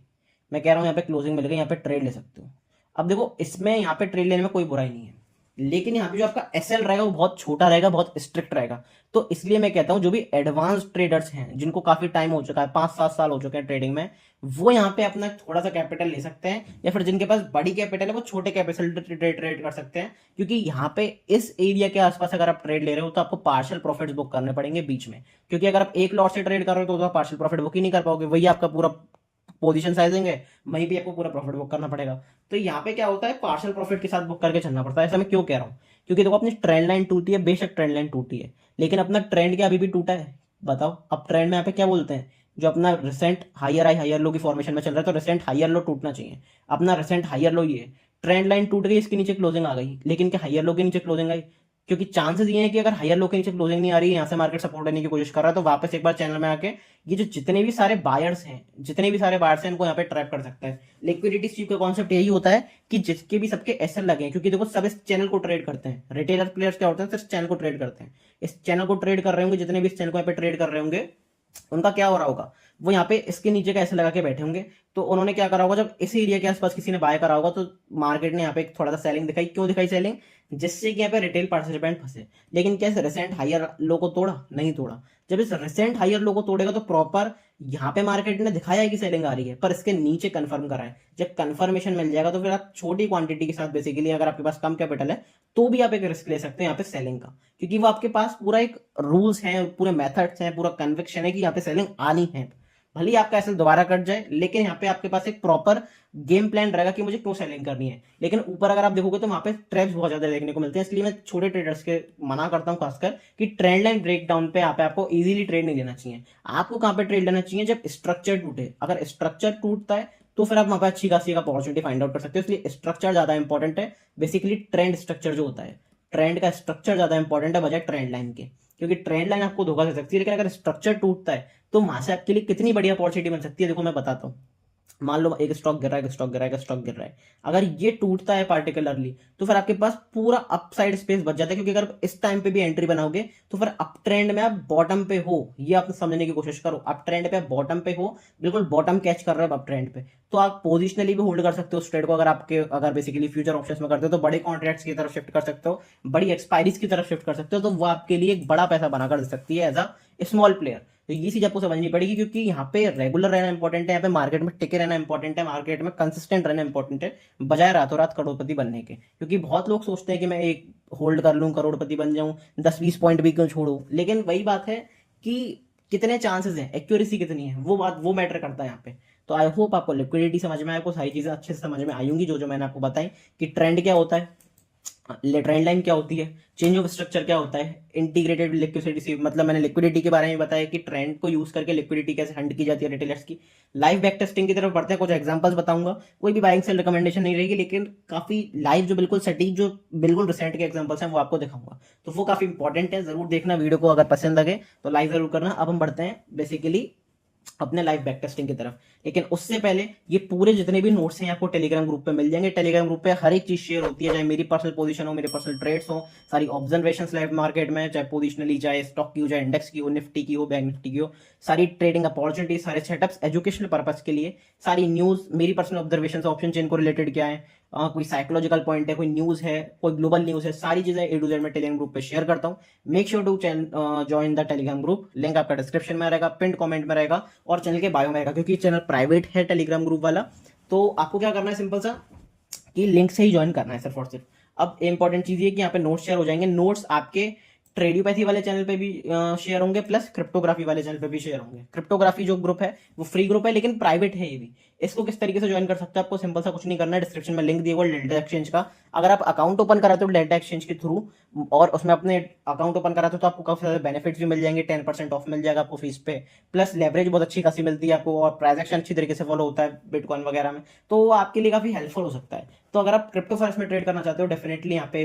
मैं कह रहा हूँ यहाँ पे क्लोजिंग मिल गई, यहाँ पे ट्रेड ले सकते हो। अब देखो, इसमें यहाँ पे ट्रेड लेने में कोई बुराई नहीं है, लेकिन यहाँ पे जो आपका एसएल रहेगा वो बहुत छोटा रहेगा, बहुत स्ट्रिक्ट रहेगा। तो इसलिए मैं कहता हूँ जो भी एडवांस ट्रेडर्स हैं, जिनको काफी टाइम हो चुका है, 5-7 साल हो चुके हैं ट्रेडिंग में, वो यहाँ पे अपना थोड़ा सा कैपिटल ले सकते हैं, या फिर जिनके पास बड़ी कैपिटल है वो छोटे कैपिटल ट्रेड कर सकते हैं। क्योंकि यहाँ पे इस एरिया के आसपास अगर आप ट्रेड ले रहे हो तो आपको पार्शियल प्रॉफिट्स बुक करने पड़ेंगे बीच में, क्योंकि अगर आप एक लॉट से ट्रेड कर रहे हो तो आप पार्शियल प्रॉफिट बुक ही नहीं कर पाओगे, वही आपका पूरा पोजीशन साइजिंग है, वहीं भी आपको पूरा प्रॉफिट बुक करना पड़ेगा। तो यहाँ पे क्या होता है, पार्शियल प्रॉफिट के साथ बुक करके चलना पड़ता है। ऐसा मैं क्यों कह रहा हूँ, क्योंकि देखो अपनी ट्रेंड लाइन टूटी है, बेशक ट्रेंड लाइन टूटी है, लेकिन अपना ट्रेंड क्या अभी भी टूटा है, बताओ। अब ट्रेंड में यहाँ पे क्या बोलते हैं, जो अपना recent higher high higher low की फॉर्मेशन में चल रहा है, तो रिसेंट हायर लो टूटना चाहिए। अपना रिसेंट हायर लो ये ट्रेंड लाइन टूट गई, इसके नीचे क्लोजिंग आ गई, लेकिन क्या हायर लो के नीचे क्लोजिंग आई, क्योंकि चांसेस ये है कि अगर हायर लो के नीचे क्लोजिंग नहीं आ रही है, यहाँ से मार्केट सपोर्ट लेने की कोशिश कर रहा है, तो वापस एक बार चैनल में आके ये जो जितने भी सारे बायर्स हैं, इनको यहाँ पे ट्रैप कर सकता है। लिक्विडिटी स्वीप का कॉन्सेप्ट यही होता है कि जिसके भी सबके एसएल लगे हैं, क्योंकि देखो सब इस चैनल को ट्रेड करते हैं, रिटेलर प्लेयर्स क्या होते हैं, सिर्फ चैनल को ट्रेड करते हैं। इस चैनल को ट्रेड कर रहे होंगे, जितने भी इस चैनल को यहाँ पे ट्रेड कर रहे होंगे, उनका क्या हो रहा होगा, वो यहाँ पे इसके नीचे का ऐसे लगा के बैठे होंगे। तो उन्होंने क्या करा होगा, जब इस एरिया के आसपास किसी ने बाय करा होगा तो मार्केट ने यहाँ पे थोड़ा सा सेलिंग दिखाई। क्यों दिखाई सेलिंग, जिससे कि यहाँ पे रिटेल पार्टिसिपेंट फंसे। लेकिन क्या रिसेंट हायर लो को तोड़ा, नहीं तोड़ा। जब इस रिसेंट हायर लो को तोड़ेगा तो प्रॉपर यहाँ पे मार्केट ने दिखाया है कि सेलिंग आ रही है, पर इसके नीचे कंफर्म करा है। जब कंफर्मेशन मिल जाएगा तो फिर आप छोटी क्वांटिटी के साथ, बेसिकली अगर आपके पास कम कैपिटल है तो भी आप एक रिस्क ले सकते हैं यहाँ पे सेलिंग का, क्योंकि वो आपके पास पूरा एक रूल्स है, पूरे मेथड्स हैं, पूरा कन्विक्शन है कि यहाँ पे सेलिंग आनी है। भले ही आपका एसएल दोबारा कट जाए, लेकिन यहाँ पे आपके पास एक प्रॉपर गेम प्लान रहेगा कि मुझे क्यों सेलिंग करनी है। लेकिन ऊपर अगर आप देखोगे तो वहां पे ट्रैप्स बहुत ज्यादा देखने को मिलते हैं, इसलिए मैं छोटे ट्रेडर्स के मना करता हूं खासकर कि ट्रेंड लाइन ब्रेकडाउन पे यहाँ पे आपको इजीली ट्रेड नहीं लेना चाहिए। आपको कहाँ पे ट्रेड लेना चाहिए, जब स्ट्रक्चर टूटे। अगर स्ट्रक्चर टूटता है तो फिर आप वहां पे अच्छी खासी अपॉर्चुनिटी फाइंड आउट कर सकते हो, इसलिए स्ट्रक्चर ज्यादा इंपॉर्टेंट है। बेसिकली ट्रेंड स्ट्रक्चर जो होता है, ट्रेंड का स्ट्रक्चर ज्यादा इंपॉर्टेंट है बजाय ट्रेंड लाइन के, क्योंकि ट्रेंड लाइन आपको धोखा दे सकती है, लेकिन अगर स्ट्रक्चर टूटता है तो वहां से आपके लिए कितनी बड़ी अपॉर्चुनिटी बन सकती है। देखो मैं बताता हूँ, मान लो एक स्टॉक गिर रहा है, एक स्टॉक गिर रहा है, एक स्टॉक गिर रहा है, अगर ये टूटता है पार्टिकुलरली तो फिर आपके पास पूरा अपसाइड स्पेस बच जाता है, क्योंकि अगर इस टाइम पे भी एंट्री बनाओगे तो फिर अप ट्रेंड में आप बॉटम पे हो, ये आप समझने की कोशिश करो। अप ट्रेंड पे आप बॉटम पे हो, बिल्कुल बॉटम कैच कर रहे हो अप ट्रेंड पे, तो आप पोजिशनली भी होल्ड कर सकते हो उस ट्रेड को। अगर बेसिकली फ्यूचर ऑप्शंस में करते हो तो बड़े कॉन्ट्रैक्ट्स की तरफ शिफ्ट कर सकते हो, बड़ी एक्सपायरीज की तरफ शिफ्ट कर सकते हो, तो वो आपके लिए एक बड़ा पैसा बनाकर दे सकती है एज अ स्मॉल प्लेयर। तो ये चीज आपको समझनी पड़ेगी, क्योंकि यहाँ पे रेगुलर रहना इंपॉर्टेंट है, यहाँ पे मार्केट में टिके रहना इंपॉर्टेंट है, मार्केट में कंसिस्टेंट रहना इंपॉर्टेंट है, बजाय रातों रात करोड़पति बनने के। क्योंकि बहुत लोग सोचते हैं कि मैं एक होल्ड कर लूं, करोड़पति बन जाऊं, 10-20 पॉइंट भी क्यों छोड़ू, लेकिन वही बात है कि कितने चांसेस हैं, एक्यूरेसी कितनी है, वो मैटर करता है यहाँ पे। तो आई होप आपको लिक्विडिटी समझ में आए, आपको सारी चीजें अच्छे से समझ में आई होंगी जो जो मैंने आपको बताई कि ट्रेंड क्या होता है, ट्रेंड लाइन क्या होती है, चेंज ऑफ स्ट्रक्चर क्या होता है, इंटीग्रेटेड लिक्विडिटी, मतलब मैंने लिक्विडिटी के बारे में बताया कि ट्रेंड को यूज करके लिक्विडिटी कैसे हंट की जाती है रिटेलर्स की। लाइव बैक टेस्टिंग की तरफ बढ़ते हैं, कुछ एग्जांपल्स बताऊंगा, कोई भी बाइंग सेल रिकमेंडेशन नहीं रहेगी, लेकिन काफी लाइव जो बिल्कुल सटीक जो बिल्कुल रिसेंट के एग्जांपल्स हैं वो आपको दिखाऊंगा, तो वो काफी इंपॉर्टेंट है, जरूर देखना वीडियो को, अगर पसंद लगे तो लाइक जरूर करना। अब हम बढ़ते हैं बेसिकली अपने लाइव बैक टेस्टिंग की तरफ, लेकिन उससे पहले ये पूरे जितने भी नोट्स हैं आपको टेलीग्राम ग्रुप पे मिल जाएंगे। टेलीग्राम ग्रुप पे हर एक चीज शेयर होती है, चाहे मेरी पर्सनल पोजीशन हो, मेरे पर्सनल ट्रेड्स हो, सारी ऑब्जर्वेशंस लाइव मार्केट में, चाहे पोजिशनली, चाहे स्टॉक की हो, चाहे इंडेक्स की हो, निफ्टी की हो, बैंक निफ्टी की हो, सारी ट्रेडिंग अपॉर्चुनिटीज, सारे सेटअप्स एजुकेशनल पर्पज के लिए, सारी न्यूज, मेरी पर्सनल ऑब्जर्वेशन, ऑप्शन चेन को रिलेटेड क्या है, कोई साइकोलॉजिकल पॉइंट है, कोई न्यूज है, कोई ग्लोबल न्यूज है, सारी चीजें ए टू जेड में टेलीग्राम ग्रुप पे शेयर करता हूँ। Make sure to join the Telegram group, link आपका डिस्क्रिप्शन में रहेगा, पिन कमेंट में रहेगा और चैनल के बायो में रहेगा, क्योंकि चैनल प्राइवेट है टेलीग्राम ग्रुप वाला। तो आपको क्या करना है, सिंपल सा कि लिंक से ही ज्वाइन करना है सिर्फ और सिर्फ। अब इंपॉर्टेंट चीज ये कि यहाँ पे नोट्स शेयर हो जाएंगे, नोट्स आपके ट्रेडियोपैथी वाले चैनल पे भी शेयर होंगे, प्लस क्रिप्टोग्राफी वाले चैनल पे भी शेयर होंगे। क्रिप्टोग्राफी जो ग्रुप है वो फ्री ग्रुप है, लेकिन प्राइवेट है ये भी। इसको किस तरीके से ज्वाइन कर सकते हैं, आपको सिंपल सा कुछ नहीं करना है, डिस्क्रिप्शन में लिंक दिया हुआ डेल्टा एक्सचेंज का। अगर आप अकाउंट ओपन कराते हो डेल्टा एक्सचेंज के थ्रू और उसमें अपने अकाउंट ओपन कराते हो तो आपको काफी सारे बेनिफिट्स भी मिल जाएंगे, 10% ऑफ मिल जाएगा आपको फीस पे, प्लस लेवरेज बहुत अच्छी खासी मिलती है आपको, और ट्रांजेक्शन अच्छी तरीके से फॉलो होता है बिटकॉइन वगैरह में, तो वो आपके लिए काफी हेल्पफुल हो सकता है। तो अगर आप क्रिप्टो फॉरेक्स में ट्रेड करना चाहते हो, डेफिनेटली यहाँ पे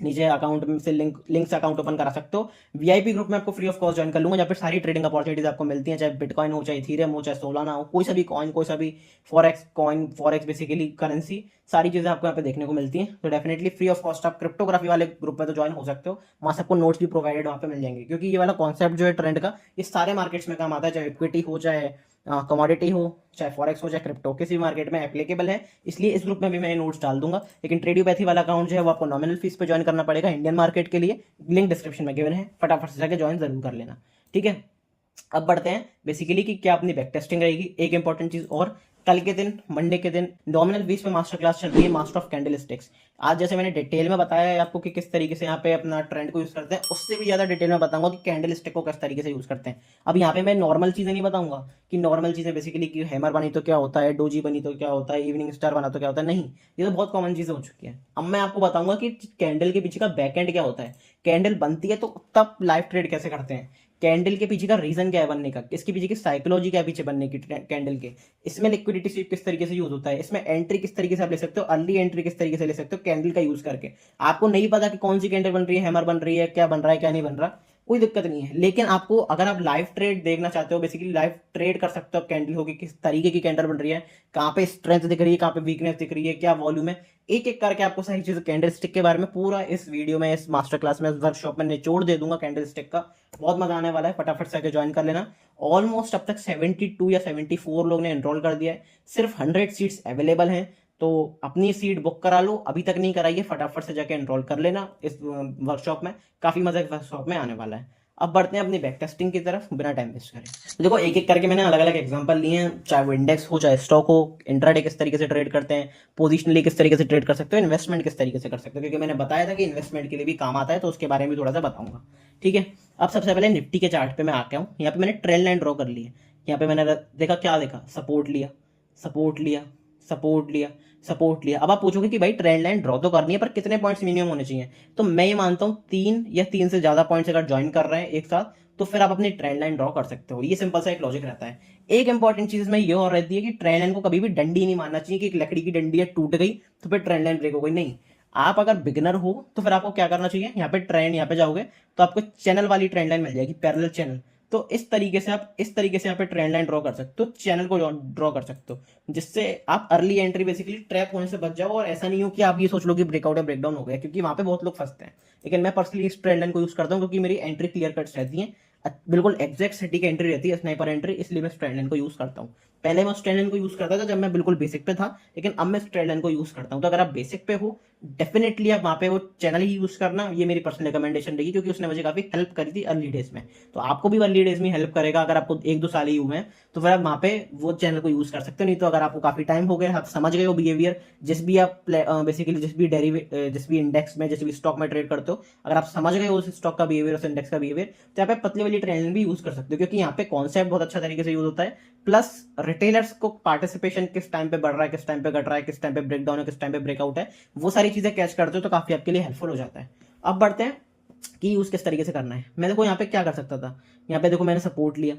नीचे अकाउंट में से लिंक से अकाउंट ओपन करा सकते हो। वीआईपी ग्रुप में आपको फ्री ऑफ कॉस्ट ज्वाइन कर लूंगा, जहाँ पे सारी ट्रेडिंग अपॉर्चुनिटीज आपको मिलती हैं, चाहे बिटकॉइन हो, चाहे इथेरियम हो, चाहे सोलाना हो, कोई सा भी कॉइन, कोई सा भी forex coin, forex basically currency, सारी चीजें आपको यहाँ पे देखने को मिलती हैं। तो डेफिनेटली फ्री ऑफ कॉस्ट आप क्रिप्टोग्राफी वाले ग्रुप में तो ज्वाइन हो सकते हो, वहां से आपको नोट्स भी प्रोवाइडेड वहाँ पे मिल जाएंगे, क्योंकि ये वाला कॉन्सेप्ट जो है ट्रेंड का, ये सारे मार्केट्स में काम आता है, चाहे इक्विटी हो, चाहे कमोडिटी हो, चाहे फॉरेक्स हो, चाहे क्रिप्टो, किसी भी मार्केट में एप्लीकेबल है। इसलिए इस ग्रुप में भी मैं नोट्स डाल दूंगा, लेकिन ट्रेडियोपैथी वाला अकाउंट जो है वो आपको नॉमिनल फीस पे ज्वाइन करना पड़ेगा इंडियन मार्केट के लिए, लिंक डिस्क्रिप्शन में गिवन है, फटाफट से जाकर ज्वाइन जरूर कर लेना, ठीक है। अब बढ़ते हैं बेसिकली कि क्या अपनी बैक टेस्टिंग रहेगी। एक इंपॉर्टेंट चीज और, कल के दिन मंडे के दिन नॉमिनल 20 में मास्टर क्लास चल रही है, मास्टर ऑफ कैंडल स्टिक्स। आज जैसे मैंने डिटेल में बताया है आपको कि किस तरीके से यहाँ पे अपना ट्रेंड को यूज करते हैं, उससे भी ज्यादा डिटेल में बताऊंगा कि कैंडल स्टिक को किस तरीके से यूज करते हैं। अब यहाँ पे मैं नॉर्मल चीजें नहीं बताऊंगा कि नॉर्मल चीजें बेसिकली कि हैमर बनी तो क्या होता है, डोजी बनी तो क्या होता है, इवनिंग स्टार बना तो क्या होता है, नहीं, ये तो बहुत कॉमन चीजें हो चुकी है। अब मैं आपको बताऊंगा कि कैंडल के पीछे का बैक एंड क्या होता है, कैंडल बनती है तो तब लाइव ट्रेड कैसे करते हैं, कैंडल के पीछे का रीजन क्या है बनने का, इसके पीछे की साइकोलॉजी क्या है पीछे बनने की कैंडल के, इसमें लिक्विडिटी स्वीप किस तरीके से यूज होता है, इसमें एंट्री किस तरीके से आप ले सकते हो, अर्ली एंट्री किस तरीके से ले सकते हो कैंडल का यूज करके। आपको नहीं पता कि कौन सी कैंडल बन रही है, हैमर बन रही है, क्या बन रहा है, क्या नहीं बन रहा, कोई दिक्कत नहीं है, लेकिन आपको अगर आप लाइव ट्रेड देखना चाहते हो, बेसिकली लाइव ट्रेड कर सकते हो, कैंडल होगी किस तरीके की कैंडल बन रही है, कहाँ पे स्ट्रेंथ दिख रही है, कहाँ पे वीकनेस दिख रही है, क्या वॉल्यूम है, एक एक करके आपको सारी चीज कैंडल स्टिक के बारे में पूरा इस वीडियो में, इस मास्टर क्लास में, इस वर्कशॉप में निचोड़ दे दूंगा कैंडल स्टिक का। बहुत मजा आने वाला है, फटाफट से आके ज्वाइन कर लेना। ऑलमोस्ट अब तक 72 या 74 लोग ने एनरोल कर दिया है, सिर्फ 100 सीट्स अवेलेबल हैं, तो अपनी सीट बुक करा लो, अभी तक नहीं कराइए, फटाफट से जाके एनरोल कर लेना इस वर्कशॉप में, काफी मजा इस वर्कशॉप में आने वाला है। अब बढ़ते हैं अपनी बैक टेस्टिंग की तरफ बिना टाइम वेस्ट करें। तो देखो एक एक करके मैंने अलग अलग एग्जांपल लिए हैं, चाहे वो इंडेक्स हो, चाहे स्टॉक हो, इंट्राडे किस तरीके से ट्रेड करते हैं, पोजिशनली किस तरीके से ट्रेड कर सकते हो, इन्वेस्टमेंट किस तरीके से कर सकते हो, क्योंकि मैंने बताया था कि इन्वेस्टमेंट के लिए भी काम आता है, तो उसके बारे में भी थोड़ा सा बताऊंगा, ठीक है। अब सबसे पहले निफ्टी के चार्ट पे मैं आ गया हूँ, यहाँ पे मैंने ट्रेंड लाइन ड्रॉ कर ली है। यहाँ पे मैंने देखा, क्या देखा, सपोर्ट लिया, सपोर्ट लिया, सपोर्ट लिया, सपोर्ट लिया। अब आप पूछोगे कि भाई ट्रेंड लाइन ड्रॉ तो करनी है, पर कितने पॉइंट्स मिनिमम होने चाहिए, तो मैं ये मानता हूँ 3 या 3 से ज्यादा पॉइंट्स अगर ज्वाइन कर रहे हैं एक साथ, तो फिर आप अपनी ट्रेंड लाइन ड्रॉ कर सकते हो। ये सिंपल सा एक लॉजिक रहता है। एक इंपॉर्टेंट चीज इसमें ये और रहती है कि ट्रेंड लाइन को कभी भी डंडी नहीं मानना चाहिए कि एक लकड़ी की डंडी है टूट गई तो फिर ट्रेंड लाइन ब्रेक हो गई, नहीं। आप अगर बिगनर हो तो फिर आपको क्या करना चाहिए, यहाँ पे ट्रेंड, यहाँ पे जाओगे तो आपको चैनल वाली ट्रेंड लाइन मिल जाएगी, पैरेलल चैनल। तो इस तरीके से आप इस तरीके से यहाँ पे ट्रेंड लाइन ड्रॉ कर सकते हो, चैनल को ड्रॉ कर सकते हो, जिससे आप अर्ली एंट्री बेसिकली ट्रैप होने से बच जाओ, और ऐसा नहीं हो कि आप ये सोच लो कि ब्रेकआउट या ब्रेकडाउन हो गया, क्योंकि वहां पे बहुत लोग फंसते हैं। लेकिन मैं पर्सनली इस ट्रेंड लाइन को यूज करता हूँ, क्योंकि मेरी एंट्री क्लियर कट रहती है, बिल्कुल एग्जैक्ट सटीक एंट्री रहती है, स्नाइपर एंट्री, इसलिए मैं स्ट्रेंड लाइन को यूज करता हूँ। पहले मैं स्ट्रेंड लाइन को यूज करता था जब मैं बिल्कुल बेसिक पे था, लेकिन अब मैं स्ट्रेंड लाइन को यूज करता हूँ। तो अगर आप बेसिक पे हो, डेफिनेटली आप वहां पे वो चैनल ही यूज करना, ये मेरी पर्सनल रिकमेंडेशन रहेगी, क्योंकि उसने मुझे काफी हेल्प करी थी अर्ली डेज में। तो आपको भी अर्ली डेज में हेल्प करेगा, अगर आपको 1-2 साल ही हुए हैं तो फिर आप वहां पे वो चैनल को यूज कर सकते हो। नहीं तो अगर आपको काफी टाइम हो गया, आप समझ गए हो बिहेवियर, जिस भी आप बेसिकली जिस भी इंडेक्स में, जिस भी स्टॉक में ट्रेड करते हो, अगर आप समझ गए हो उस स्टॉक का बिहेवियर, उस इंडेक्स का बिहेवियर, तो यहाँ पे पतली वाली ट्रेंड लाइन भी यूज कर सकते हो, क्योंकि यहाँ पे कॉन्सेप्ट बहुत अच्छा तरीके से यूज होता है। प्लस रिटेलर्स को पार्टिसिपेशन किस टाइम पे बढ़ रहा है, किस टाइम पे घट रहा है, किस टाइम पे ब्रेकडाउन है, किस टाइम पे ब्रेकआउट है, वो सारी सारी चीजें कैच करते हो तो काफी आपके लिए हेल्पफुल हो जाता है। अब बढ़ते हैं कि यूज किस तरीके से करना है। मैं देखो यहाँ पे क्या कर सकता था, यहाँ पे देखो मैंने सपोर्ट लिया,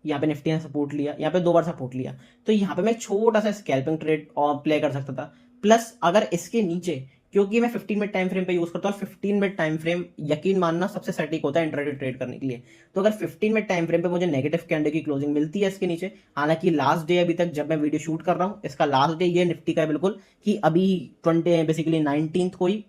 यहाँ पे निफ्टी ने सपोर्ट लिया, यहाँ पे 2 बार सपोर्ट लिया, तो यहाँ पे मैं एक छोटा सा स्कैल्पिंग ट्रेड और प्ले कर सकता था। प्लस अगर इसके नीचे, क्योंकि मैं 15 मिनट टाइम फ्रेम पे यूज करता हूँ, 15 मिनट टाइम फ्रेम यकीन मानना सबसे सटीक होता है इंट्राडे ट्रेड करने के लिए। तो अगर 15 मिनट टाइम फ्रेम पे मुझे नेगेटिव कैंडल की क्लोजिंग मिलती है इसके नीचे, हालांकि लास्ट डे अभी तक जब मैं वीडियो शूट कर रहा हूँ इसका लास्ट डे ये निफ्टी का है बिल्कुल, कि अभी 20 बेसिकली 19th को ही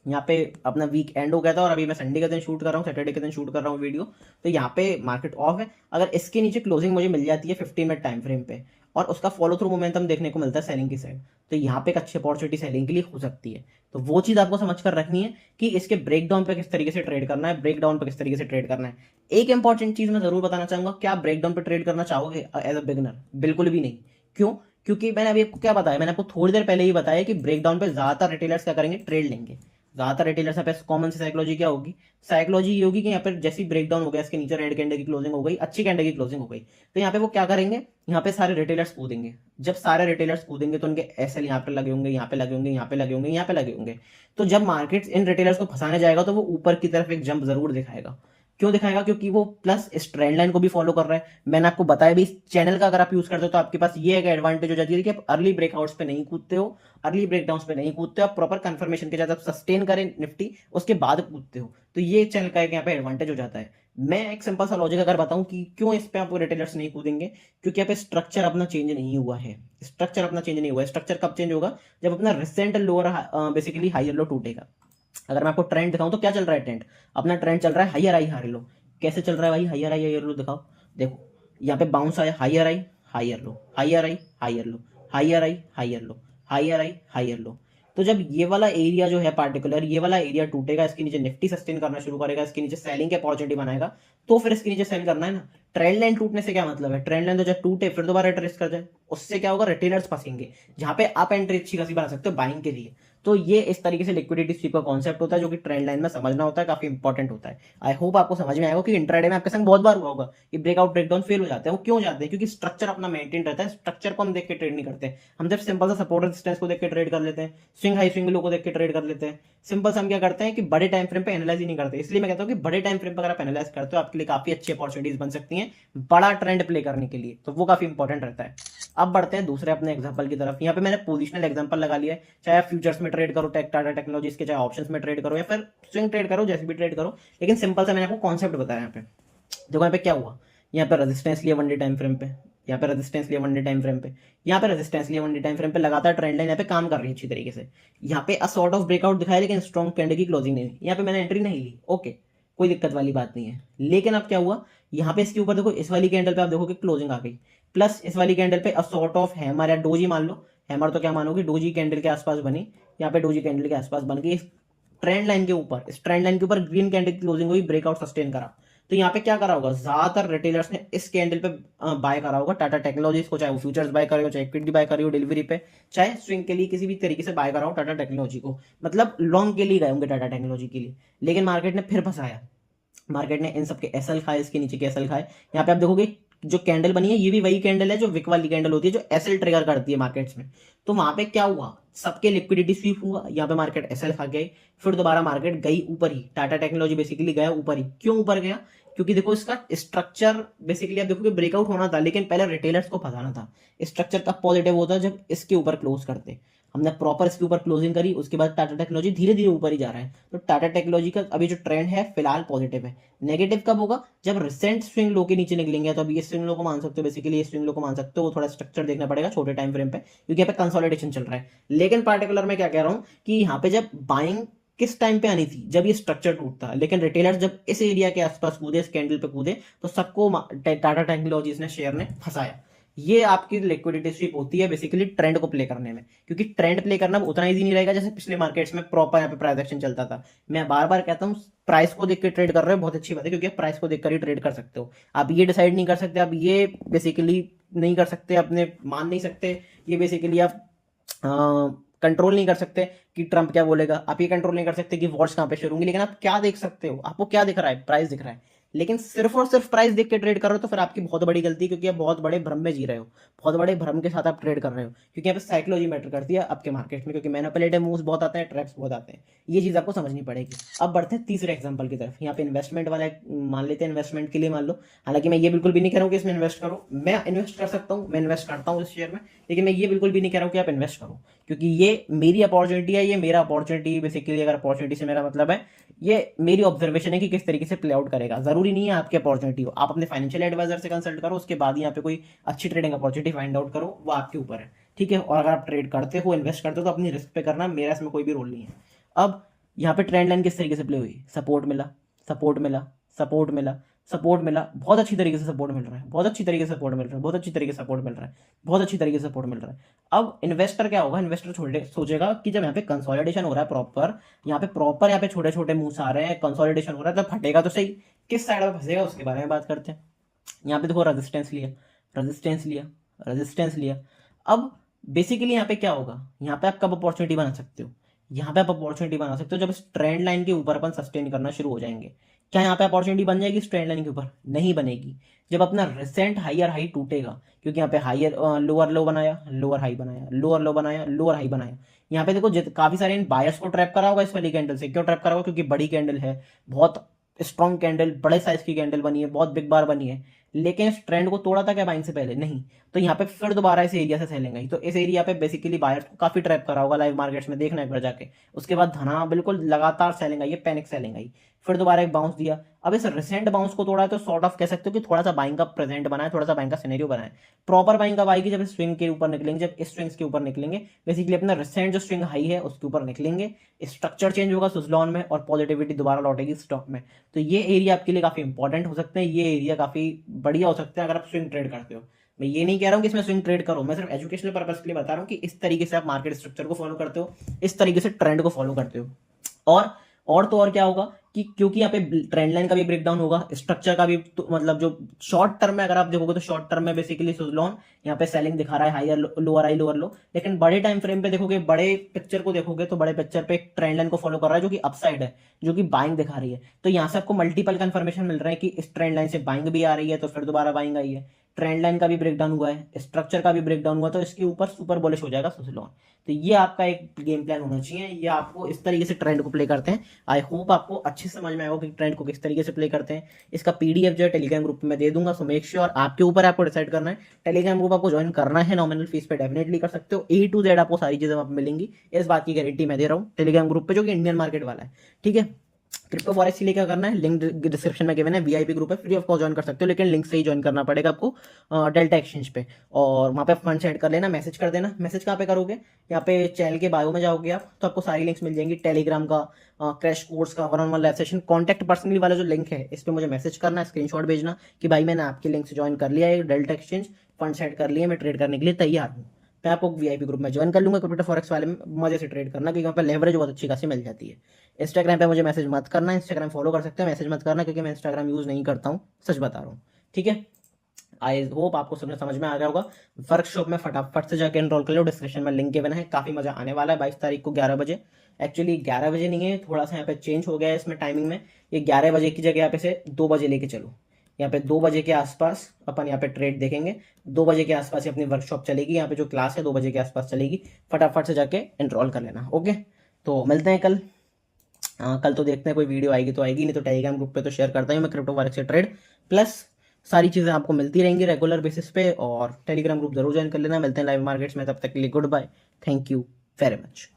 यहाँ पे अपना वीक एंड हो गया था और अभी मैं संडे के दिन शूट कर रहा हूँ, सैटरडे के दिन शूट कर रहा हूँ वीडियो, तो यहाँ पे मार्केट ऑफ है। अगर इसके नीचे क्लोजिंग मुझे मिल जाती है 15 मिनट टाइम फ्रेम पे और उसका फॉलो थ्रू मोमेंटम देखने को मिलता है सेलिंग की साइड, तो यहाँ पे एक अच्छी अपॉर्चुनिटी सेलिंग के लिए हो सकती है। तो वो चीज आपको समझ कर रखनी है कि इसके ब्रेकडाउन पे किस तरीके से ट्रेड करना है, ब्रेकडाउन पे किस तरीके से ट्रेड करना है। एक इंपॉर्टेंट चीज मैं जरूर बताना चाहूंगा, क्या आप ब्रेकडाउन पे ट्रेड करना चाहोगे एज अ बिगिनर? बिल्कुल भी नहीं। क्यों? क्योंकि मैंने अभी आपको क्या बताया, मैंने आपको थोड़ी देर पहले ही बताया कि ब्रेकडाउन पे ज्यादातर रिटेलर्स क्या करेंगे, ट्रेड लेंगे। ज्यादातर रिटेलर्स यहाँ पे कॉमन सी साइकोलॉजी क्या होगी, साइकोलॉजी ये होगी कि यहाँ पे जैसी ब्रेकडाउन हो गया, इसके नीचे रेड कैंडल की क्लोजिंग हो गई, अच्छी कैंडल की क्लोजिंग हो गई, तो यहाँ पे वो क्या करेंगे, यहाँ पे सारे रिटेलर्स कूदेंगे। जब सारे रिटेलर्स कूदेंगे तो उनके एसएल यहाँ पे लगे होंगे, यहाँ पे लगे होंगे, यहाँ पे लगे होंगे, यहाँ पे लगे होंगे। तो जब मार्केट इन रिटेलर्स को फंसाने जाएगा तो वो ऊपर की तरफ एक जंप जरूर दिखाएगा। क्यों दिखाएगा? क्योंकि वो प्लस इस ट्रेंड लाइन को भी फॉलो कर रहा है। मैंने आपको बताया भी, इस चैनल का अगर आप यूज करते हो तो आपके पास ये एक एडवांटेज हो जाती है कि आप अर्ली ब्रेकआउट्स पे नहीं कूदते हो, अर्ली ब्रेकडाउन्स पे नहीं कूदते हो, आप प्रॉपर कंफर्मेशन के साथ आप सस्टेन करें निफ्टी उसके बाद कूदते हो। तो ये चैनल का एक यहाँ पे एडवांटेज हो जाता है। मैं एक सिंपल सा लॉजिक अगर बताऊं कि क्यों इस पे आप रिटेलर्स नहीं कूदेंगे, क्योंकि यहाँ पे स्ट्रक्चर अपना चेंज नहीं हुआ है। स्ट्रक्चर अपना चेंज नहीं हुआ है। स्ट्रक्चर कब चेंज होगा? जब अपना recent lower basically higher low टूटेगा। अगर मैं आपको ट्रेंड दिखाऊं तो क्या चल रहा है ट्रेंड, अपना ट्रेंड चल रहा है हायर आई हायर लो। कैसे चल रहा है भाई? हायर आई हायर लो दिखाओ। देखो यहाँ पे बाउंस आया, higher high higher low, higher high higher low, higher high higher low, higher high higher low. तो जब ये वाला एरिया जो है पार्टिकुलर, ये वाला एरिया टूटेगा, इसके नीचे निफ्टी सस्टेन करना शुरू करेगा, इसके नीचे सेलिंग के अपॉर्चुनिटी बनाएगा, तो फिर इसके नीचे सेल करना है ना। ट्रेंड लाइन टूटने से क्या मतलब है? ट्रेंड लाइन तो जब टूटे फिर दोबारा ट्रेस कर जाए, उससे क्या होगा? रिटेलर्स फंसेंगे, जहां पे आप एंट्री अच्छी खासी बना सकते हो बाइंग के लिए। तो ये इस तरीके से लिक्विडिटी स्वीप का कॉन्सेप्ट होता है, जो कि ट्रेंड लाइन में समझना होता है, काफी इंपॉर्टेंट होता है। आई होप आपको समझ में आएगा कि इंट्राडे में आपके संग बहुत बार हुआ होगा कि ब्रेकआउट ब्रेकडाउन फेल हो जाते हैं। वो क्यों जाते हैं? क्योंकि स्ट्रक्चर अपना मेंटेन रहता है। स्ट्रक्चर को हम देख के ट्रेड नहीं करते, हम सिर्फ सिंपल सा सपोर्ट रेजिस्टेंस को देख के ट्रेड कर लेते हैं, स्विंग हाई स्विंग लो को देख के ट्रेड कर लेते हैं। सिंपल से हम क्या करते हैं कि बड़े टाइम फ्रेम पे एनालाइज ही नहीं करते। इसलिए मैं कहता हूँ कि बड़े टाइम फ्रेम पर अगर आप एनालाइज करते हो, आपके लिए काफी अच्छी अपॉर्चुनिटीज बन सकती हैं बड़ा ट्रेंड प्ले करने के लिए, तो वो काफी इंपॉर्टेंट रहता है। अब बढ़ते हैं दूसरे अपने एग्जांपल की तरफ। यहाँ पे मैंने पोजिशनल एग्जांपल लगा लिया है, चाहे आप फ्यूचर्स में ट्रेड करो टाटा टेक्नोलॉजीज के, चाहे ऑप्शंस में ट्रेड करो या फिर स्विंग ट्रेड करो, जैसे भी ट्रेड करो, लेकिन सिंपल सा मैंने आपको कॉन्सेप्ट बताया। यहाँ पे देखो, यहाँ पे क्या हुआ, यहाँ पे रेजिस्टेंस लिया वन डे टाइम फ्रेम पे, यहाँ पे रेजिस्टेंस लिया वन डे टाइम फ्रेम पे, यहाँ पे रेजिस्टेंस लिया वन डे टाइम फ्रेम पे, लगातार ट्रेंड लाइन यहाँ पे काम कर रही है अच्छी तरीके से। यहाँ पे सॉर्ट ऑफ ब्रेकआउट दिखाया, लेकिन स्ट्रॉन्ग कैंडल की क्लोजिंग नहीं हुई। यहाँ पे मैंने एंट्री नहीं ली, ओके, कोई दिक्कत वाली बात नहीं है। लेकिन अब क्या हुआ, यहाँ पे इसके ऊपर देखो, इस वाली कैंडल पे आप देखो कि क्लोजिंग आ गई, प्लस इस वाली कैंडल पे सॉर्ट ऑफ हैमर या डोजी मान लो, हैमर तो क्या मानोगे, डोजी कैंडल के आसपास बनी, यहाँ पे डोजी कैंडल के आसपास बन गई। ट्रेंड लाइन के ऊपर, इस ट्रेंड लाइन के ऊपर ग्रीन कैंडल की क्लोजिंग हुई, ब्रेकआउट सस्टेन करा। तो यहाँ पे क्या करा होगा, ज्यादातर रिटेलर्स ने इस कैंडल पे बाय करा होगा टाटा टेक्नोलॉजीज को, चाहे वो फ्यूचर्स बाय करे हो, चाहे इक्विटी बाय करे हो डिलीवरी पे, चाहे स्विंग के लिए किसी भी तरीके से बाय करा हो टाटा टेक्नोलॉजी को, मतलब लॉन्ग के लिए गए होंगे टाटा टेक्नोलॉजी के लिए। लेकिन मार्केट ने फिर फंसाया, मार्केट ने इन सबके एसएल खाए, इसके नीचे के एसएल खाए। यहाँ पे आप देखोगे जो कैंडल बनी है, ये भी वही कैंडल है जो विक वाली कैंडल होती है, जो एसएल ट्रिगर करती है मार्केट्स में। तो वहां पे क्या हुआ, सबके लिक्विडिटी स्वीप हुआ, यहाँ पे मार्केट एसएल खा गई, फिर दोबारा मार्केट गई ऊपर ही, टाटा टेक्नोलॉजी बेसिकली गया ऊपर ही। क्यों ऊपर गया? क्योंकि देखो इसका स्ट्रक्चर बेसिकली आप देखोगे ब्रेकआउट होना था, लेकिन पहले रिटेलर्स को फंसाना था। स्ट्रक्चर का पॉजिटिव होता है जब इसके ऊपर क्लोज करते, हमने प्रॉपर इसके ऊपर क्लोजिंग करी, उसके बाद टाटा टेक्नोलॉजी धीरे धीरे ऊपर ही जा रहा है। तो टाटा टेक्नोलॉजी का अभी जो ट्रेंड है फिलहाल पॉजिटिव है। नेगेटिव कब होगा? जब रिसेंट स्विंग लो के नीचे निकलेंगे। तो अभी ये स्विंग लो को मान सकते हो, बेसिकली ये स्विंग लो को मान सकते हो, वो थोड़ा स्ट्रक्चर देखना पड़ेगा छोटे टाइम फ्रेम पे, क्योंकि यहाँ पे कंसोलिडेशन चल रहा है। लेकिन पार्टिकुलर में क्या कह रहा हूँ कि यहाँ पे जब बाइंग किस टाइम पे आनी थी, जब ये स्ट्रक्चर टूटता, लेकिन रिटेलर्स जब इस एरिया के आसपास कूदे, इस कैंडल पे कूदे, तो सबको टाटा टेक्नोलॉजीज ने, शेयर ने फंसाया। ये आपकी लिक्विडिटी स्वीप होती है बेसिकली ट्रेंड को प्ले करने में, क्योंकि ट्रेंड प्ले करना उतना इजी नहीं रहेगा जैसे पिछले मार्केट्स में प्रॉपर यहाँ पे प्राइस एक्शन चलता था। मैं बार बार कहता हूँ, प्राइस को देख के ट्रेड कर रहे हो बहुत अच्छी बात है, क्योंकि आप प्राइस को देखकर ही ट्रेड कर सकते हो। आप ये डिसाइड नहीं कर सकते, आप ये बेसिकली नहीं कर सकते, अपने मान नहीं सकते, ये बेसिकली आप कंट्रोल नहीं कर सकते कि ट्रंप क्या बोलेगा, आप ये कंट्रोल नहीं कर सकते कि वॉर्स कहां पे शुरू होंगी, लेकिन आप क्या देख सकते हो, आपको क्या दिख रहा है? प्राइस दिख रहा है। लेकिन सिर्फ और सिर्फ प्राइस देख के ट्रेड कर रहे हो तो फिर आपकी बहुत बड़ी गलती है, क्योंकि आप बहुत बड़े भ्रम में जी रहे हो, बहुत बड़े भ्रम के साथ आप ट्रेड कर रहे हो, क्योंकि यहाँ पे साइकोलॉजी मैटर करती है आपके मार्केट में, क्योंकि मैनिपुलेटिव मूव्स बहुत आते हैं, ट्रैप्स बहुत आते हैं, ये चीज़ आपको समझनी पड़ेगी। अब बढ़ते हैं तीसरे एग्जाम्पल की तरफ। यहाँ पे इन्वेस्टमेंट वाला मान लेते हैं, इन्वेस्टमेंट के लिए मान लो, हालांकि मैं ये बिल्कुल भी नहीं कह रहा हूँ कि इसमें इन्वेस्ट करो, मैं इन्वेस्ट कर सकता हूँ, मैं इन्वेस्ट करता हूँ इस शेयर में, लेकिन मैं ये बिल्कुल भी नहीं कह रहा हूँ कि आप इन्वेस्ट करो, क्योंकि ये मेरी अपॉर्चुनिटी है, ये मेरा अपॉर्चुनिटी बेसिकली, अगर अपॉर्चुनिटी से मेरा मतलब है ये मेरी ऑब्जर्वेशन है कि किस तरीके से प्ले आउट करेगा। जरूरी नहीं है आपकी अपॉर्चुनिटी हो, आप अपने फाइनेंशियल एडवाइजर से कंसल्ट करो, उसके बाद यहाँ पे कोई अच्छी ट्रेडिंग अपॉर्चुनिटी फाइंड आउट करो, वो आपके ऊपर है, ठीक है। और अगर आप ट्रेड करते हो, इन्वेस्ट करते हो, तो अपनी रिस्क पे करना, मेरा इसमें कोई भी रोल नहीं है। अब यहाँ पे ट्रेंड लाइन किस तरीके से प्ले हुई, सपोर्ट मिला, सपोर्ट मिला, सपोर्ट मिला, सपोर्ट मिला, बहुत अच्छी तरीके से सपोर्ट मिल रहा है, बहुत अच्छी तरीके से सपोर्ट मिल रहा है, बहुत अच्छी तरीके से सपोर्ट मिल रहा है, बहुत अच्छी तरीके से सपोर्ट मिल रहा है। अब इन्वेस्टर क्या होगा, इन्वेस्टर छोटे सोचेगा कि जब यहाँ पे कंसोलिडेशन हो रहा है प्रॉपर, यहाँ पे छोटे छोटे मूव्स आ रहे हैं, कंसोलिडेशन हो रहा है, तो फटेगा तो सही, किस साइड में फंसेगा उसके बारे में बात करते हैं। यहाँ पे देखो रेजिस्टेंस लिया, रेजिस्टेंस लिया, रेजिस्टेंस लिया। अब बेसिकली यहाँ पे क्या होगा, यहाँ पे आप कब अपॉर्चुनिटी बना सकते हो, यहाँ पे आप अपॉर्चुनिटी बना सकते हो जब इस ट्रेंड लाइन के ऊपर अपन सस्टेन करना शुरू हो जाएंगे। क्या यहाँ पे अपॉर्चुनिटी बन जाएगी इस ट्रेंड लाइन के ऊपर, नहीं बनेगी, जब अपना रिसेंट हायर हाई टूटेगा, क्योंकि यहाँ पे हायर लोअर लो बनाया, लोअर हाई बनाया, लोअर लो बनाया, लोअर हाई बनाया। यहाँ पे देखो काफी सारे इन बायर्स को ट्रैप करा होगा इस वाली कैंडल से, क्यों ट्रैप करा होगा, क्योंकि बड़ी कैंडल है, बहुत स्ट्रॉन्ग कैंडल, बड़े साइज की कैंडल बनी है, बहुत बिग बार बनी है, लेकिन इस ट्रेंड को तोड़ा था क्या बाइंग से पहले, नहीं, तो यहाँ पे फिर दोबारा इस एरिया से सेलिंग आई, तो इस एरिया पे बेसिकली बायर्स को काफी ट्रैप करा होगा, लाइव मार्केट्स में देखना एक बार जाके। उसके बाद धना बिल्कुल लगातार सेलिंग आई है, पैनिक सेलिंग आई, फिर दोबारा एक बाउंस दिया। अब इस रिसेंट बाउंस को तोड़ा है, तो सॉर्ट ऑफ कह सकते हो कि थोड़ा सा बाइंग का प्रेजेंट बना है, थोड़ा सा बाइंग का सिनेरियो बना है। प्रॉपर बाइंग कब आएगी, जब इस स्विंग के ऊपर निकलेंगे, जब इस स्विंग्स के ऊपर निकलेंगे, बेसिकली अपना रिसेंट जो स्विंग हाई है उसके ऊपर निकलेंगे, स्ट्रक्चर चेंज होगा सुजलॉन में और पॉजिटिविटी दोबारा लौटेगी स्टॉक में। तो ये एरिया आपके लिए काफी इंपॉर्टेंट हो सकते हैं, ये एरिया काफी बढ़िया हो सकता है अगर आप स्विंग ट्रेड करते हो। मैं ये नहीं कह रहा हूँ कि इसमें स्विंग ट्रेड करो, मैं सिर्फ एजुकेशनल पर्पस के लिए बता रहा हूँ कि इस तरीके से आप मार्केट स्ट्रक्चर को फॉलो करते हो, इस तरीके से ट्रेंड को फॉलो करते हो। और तो और क्या होगा कि क्योंकि यहाँ पे ट्रेंड लाइन का भी ब्रेकडाउन होगा, स्ट्रक्चर का भी, तो मतलब जो शॉर्ट टर्म में अगर आप देखोगे तो शॉर्ट टर्म में बेसिकली सुजलॉन यहाँ पे सेलिंग दिखा रहा है, higher lower high lower low, लेकिन बड़े टाइम फ्रेम पे देखोगे, बड़े पिक्चर को देखोगे तो बड़े पिक्चर पे एक ट्रेंड लाइन को फॉलो कर रहा है जो कि अपसाइड है, जो कि बाइंग दिखा रही है। तो यहाँ से आपको मल्टीपल कंफर्मेशन मिल रहा है कि इस ट्रेंड लाइन से बाइंग भी आ रही है, तो फिर दोबारा बाइंग आई है, ट्रेंड लाइन का भी ब्रेकडाउन हुआ है, स्ट्रक्चर का भी ब्रेकडाउन हुआ, तो इसके ऊपर सुपर बुलिश हो जाएगा सुजलॉन। तो ये आपका एक गेम प्लान होना चाहिए, ये आपको इस तरीके से ट्रेंड को प्ले करते हैं। आई होप आपको अच्छे से समझ में आएगा कि ट्रेंड को किस तरीके से प्ले करते हैं। इसका पीडीएफ जो है टेलीग्राम ग्रुप में दे दूंगा, सो मेक श्योर, आपके ऊपर आपको डिसाइड करना है, टेलीग्राम ग्रुप आपको ज्वाइन करना है, नॉमिनल फीस पे डेफिनेटली कर सकते हो, A to Z आपको सारी चीजें वहां पे मिलेंगी, इस बात की गारंटी मैं दे रहा हूँ टेलीग्राम ग्रुप पे, जो कि इंडियन मार्केट वाला है, ठीक है। क्रिप्टो फॉरेक्स के लिए क्या करना है, लिंक डिस्क्रिप्शन में गिवन है, वीआईपी ग्रुप है, फ्री ऑफ कॉस्ट ज्वाइन कर सकते हो, लेकिन लिंक से ही ज्वाइन करना पड़ेगा आपको डेल्टा एक्सचेंज पे, और वहाँ पे फंड ऐड कर लेना, मैसेज कर देना। मैसेज कहाँ पे करोगे, यहाँ पे चैनल के बायो में जाओगे आप, तो आपको सारी लिंक्स मिल जाएंगी, टेलीग्राम का, क्रैश कोर्स का, 1-on-1 live session, contact personally वाला जो लिंक है, इस पर मुझे मैसेज करना है, स्क्रीनशॉट भेजना कि भाई मैंने आपके लिंक से ज्वाइन कर लिया है, डेल्टा एक्सचेंज फंड ऐड कर लिए, मैं ट्रेड करने के लिए तैयार हूँ, मैं आपको वीआईपी ग्रुप में ज्वाइन कर लूंगा। क्रिप्टो फॉरेक्स वाले में मजे से ट्रेड करना, क्योंकि वहाँ पे लेवरेज बहुत अच्छी खासी मिल जाती है। इंस्टाग्राम पे मुझे मैसेज मत करना, इंस्टाग्राम फॉलो कर सकते हो, मैसेज मत करना, क्योंकि मैं इंस्टाग्राम यूज नहीं करता हूँ, सच बता रहा हूँ, ठीक है। आई होप आपको समझ में आ गया होगा। वर्कशॉप में फटाफट से जाकर एनरोल कर लो, डिस्क्रिप्शन में लिंक गिवन है, काफी मजा आने वाला है। 22 तारीख को 11 बजे, एक्चुअली 11 बजे नहीं है, थोड़ा सा यहाँ पे चेंज हो गया है इसमें टाइमिंग में, ये 11 बजे की जगह यहाँ पे से 2 बजे लेके चलो, यहाँ पे 2 बजे के आसपास अपन यहाँ पे ट्रेड देखेंगे, 2 बजे के आसपास ही अपनी वर्कशॉप चलेगी, यहाँ पे जो क्लास है 2 बजे के आसपास चलेगी, फटाफट से जाके एनरोल कर लेना, ओके। तो मिलते हैं कल, कल तो देखते हैं कोई वीडियो आएगी तो आएगी, नहीं तो टेलीग्राम ग्रुप पे तो शेयर करता हूँ मैं क्रिप्टो फॉरेक्स से ट्रेड, प्लस सारी चीज़ें आपको मिलती रहेंगी रेगुलर बेसिस पे, और टेलीग्राम ग्रुप जरूर ज्वाइन कर लेना। मिलते हैं लाइव मार्केट्स में, तब तक के लिए goodbye, thank you very much.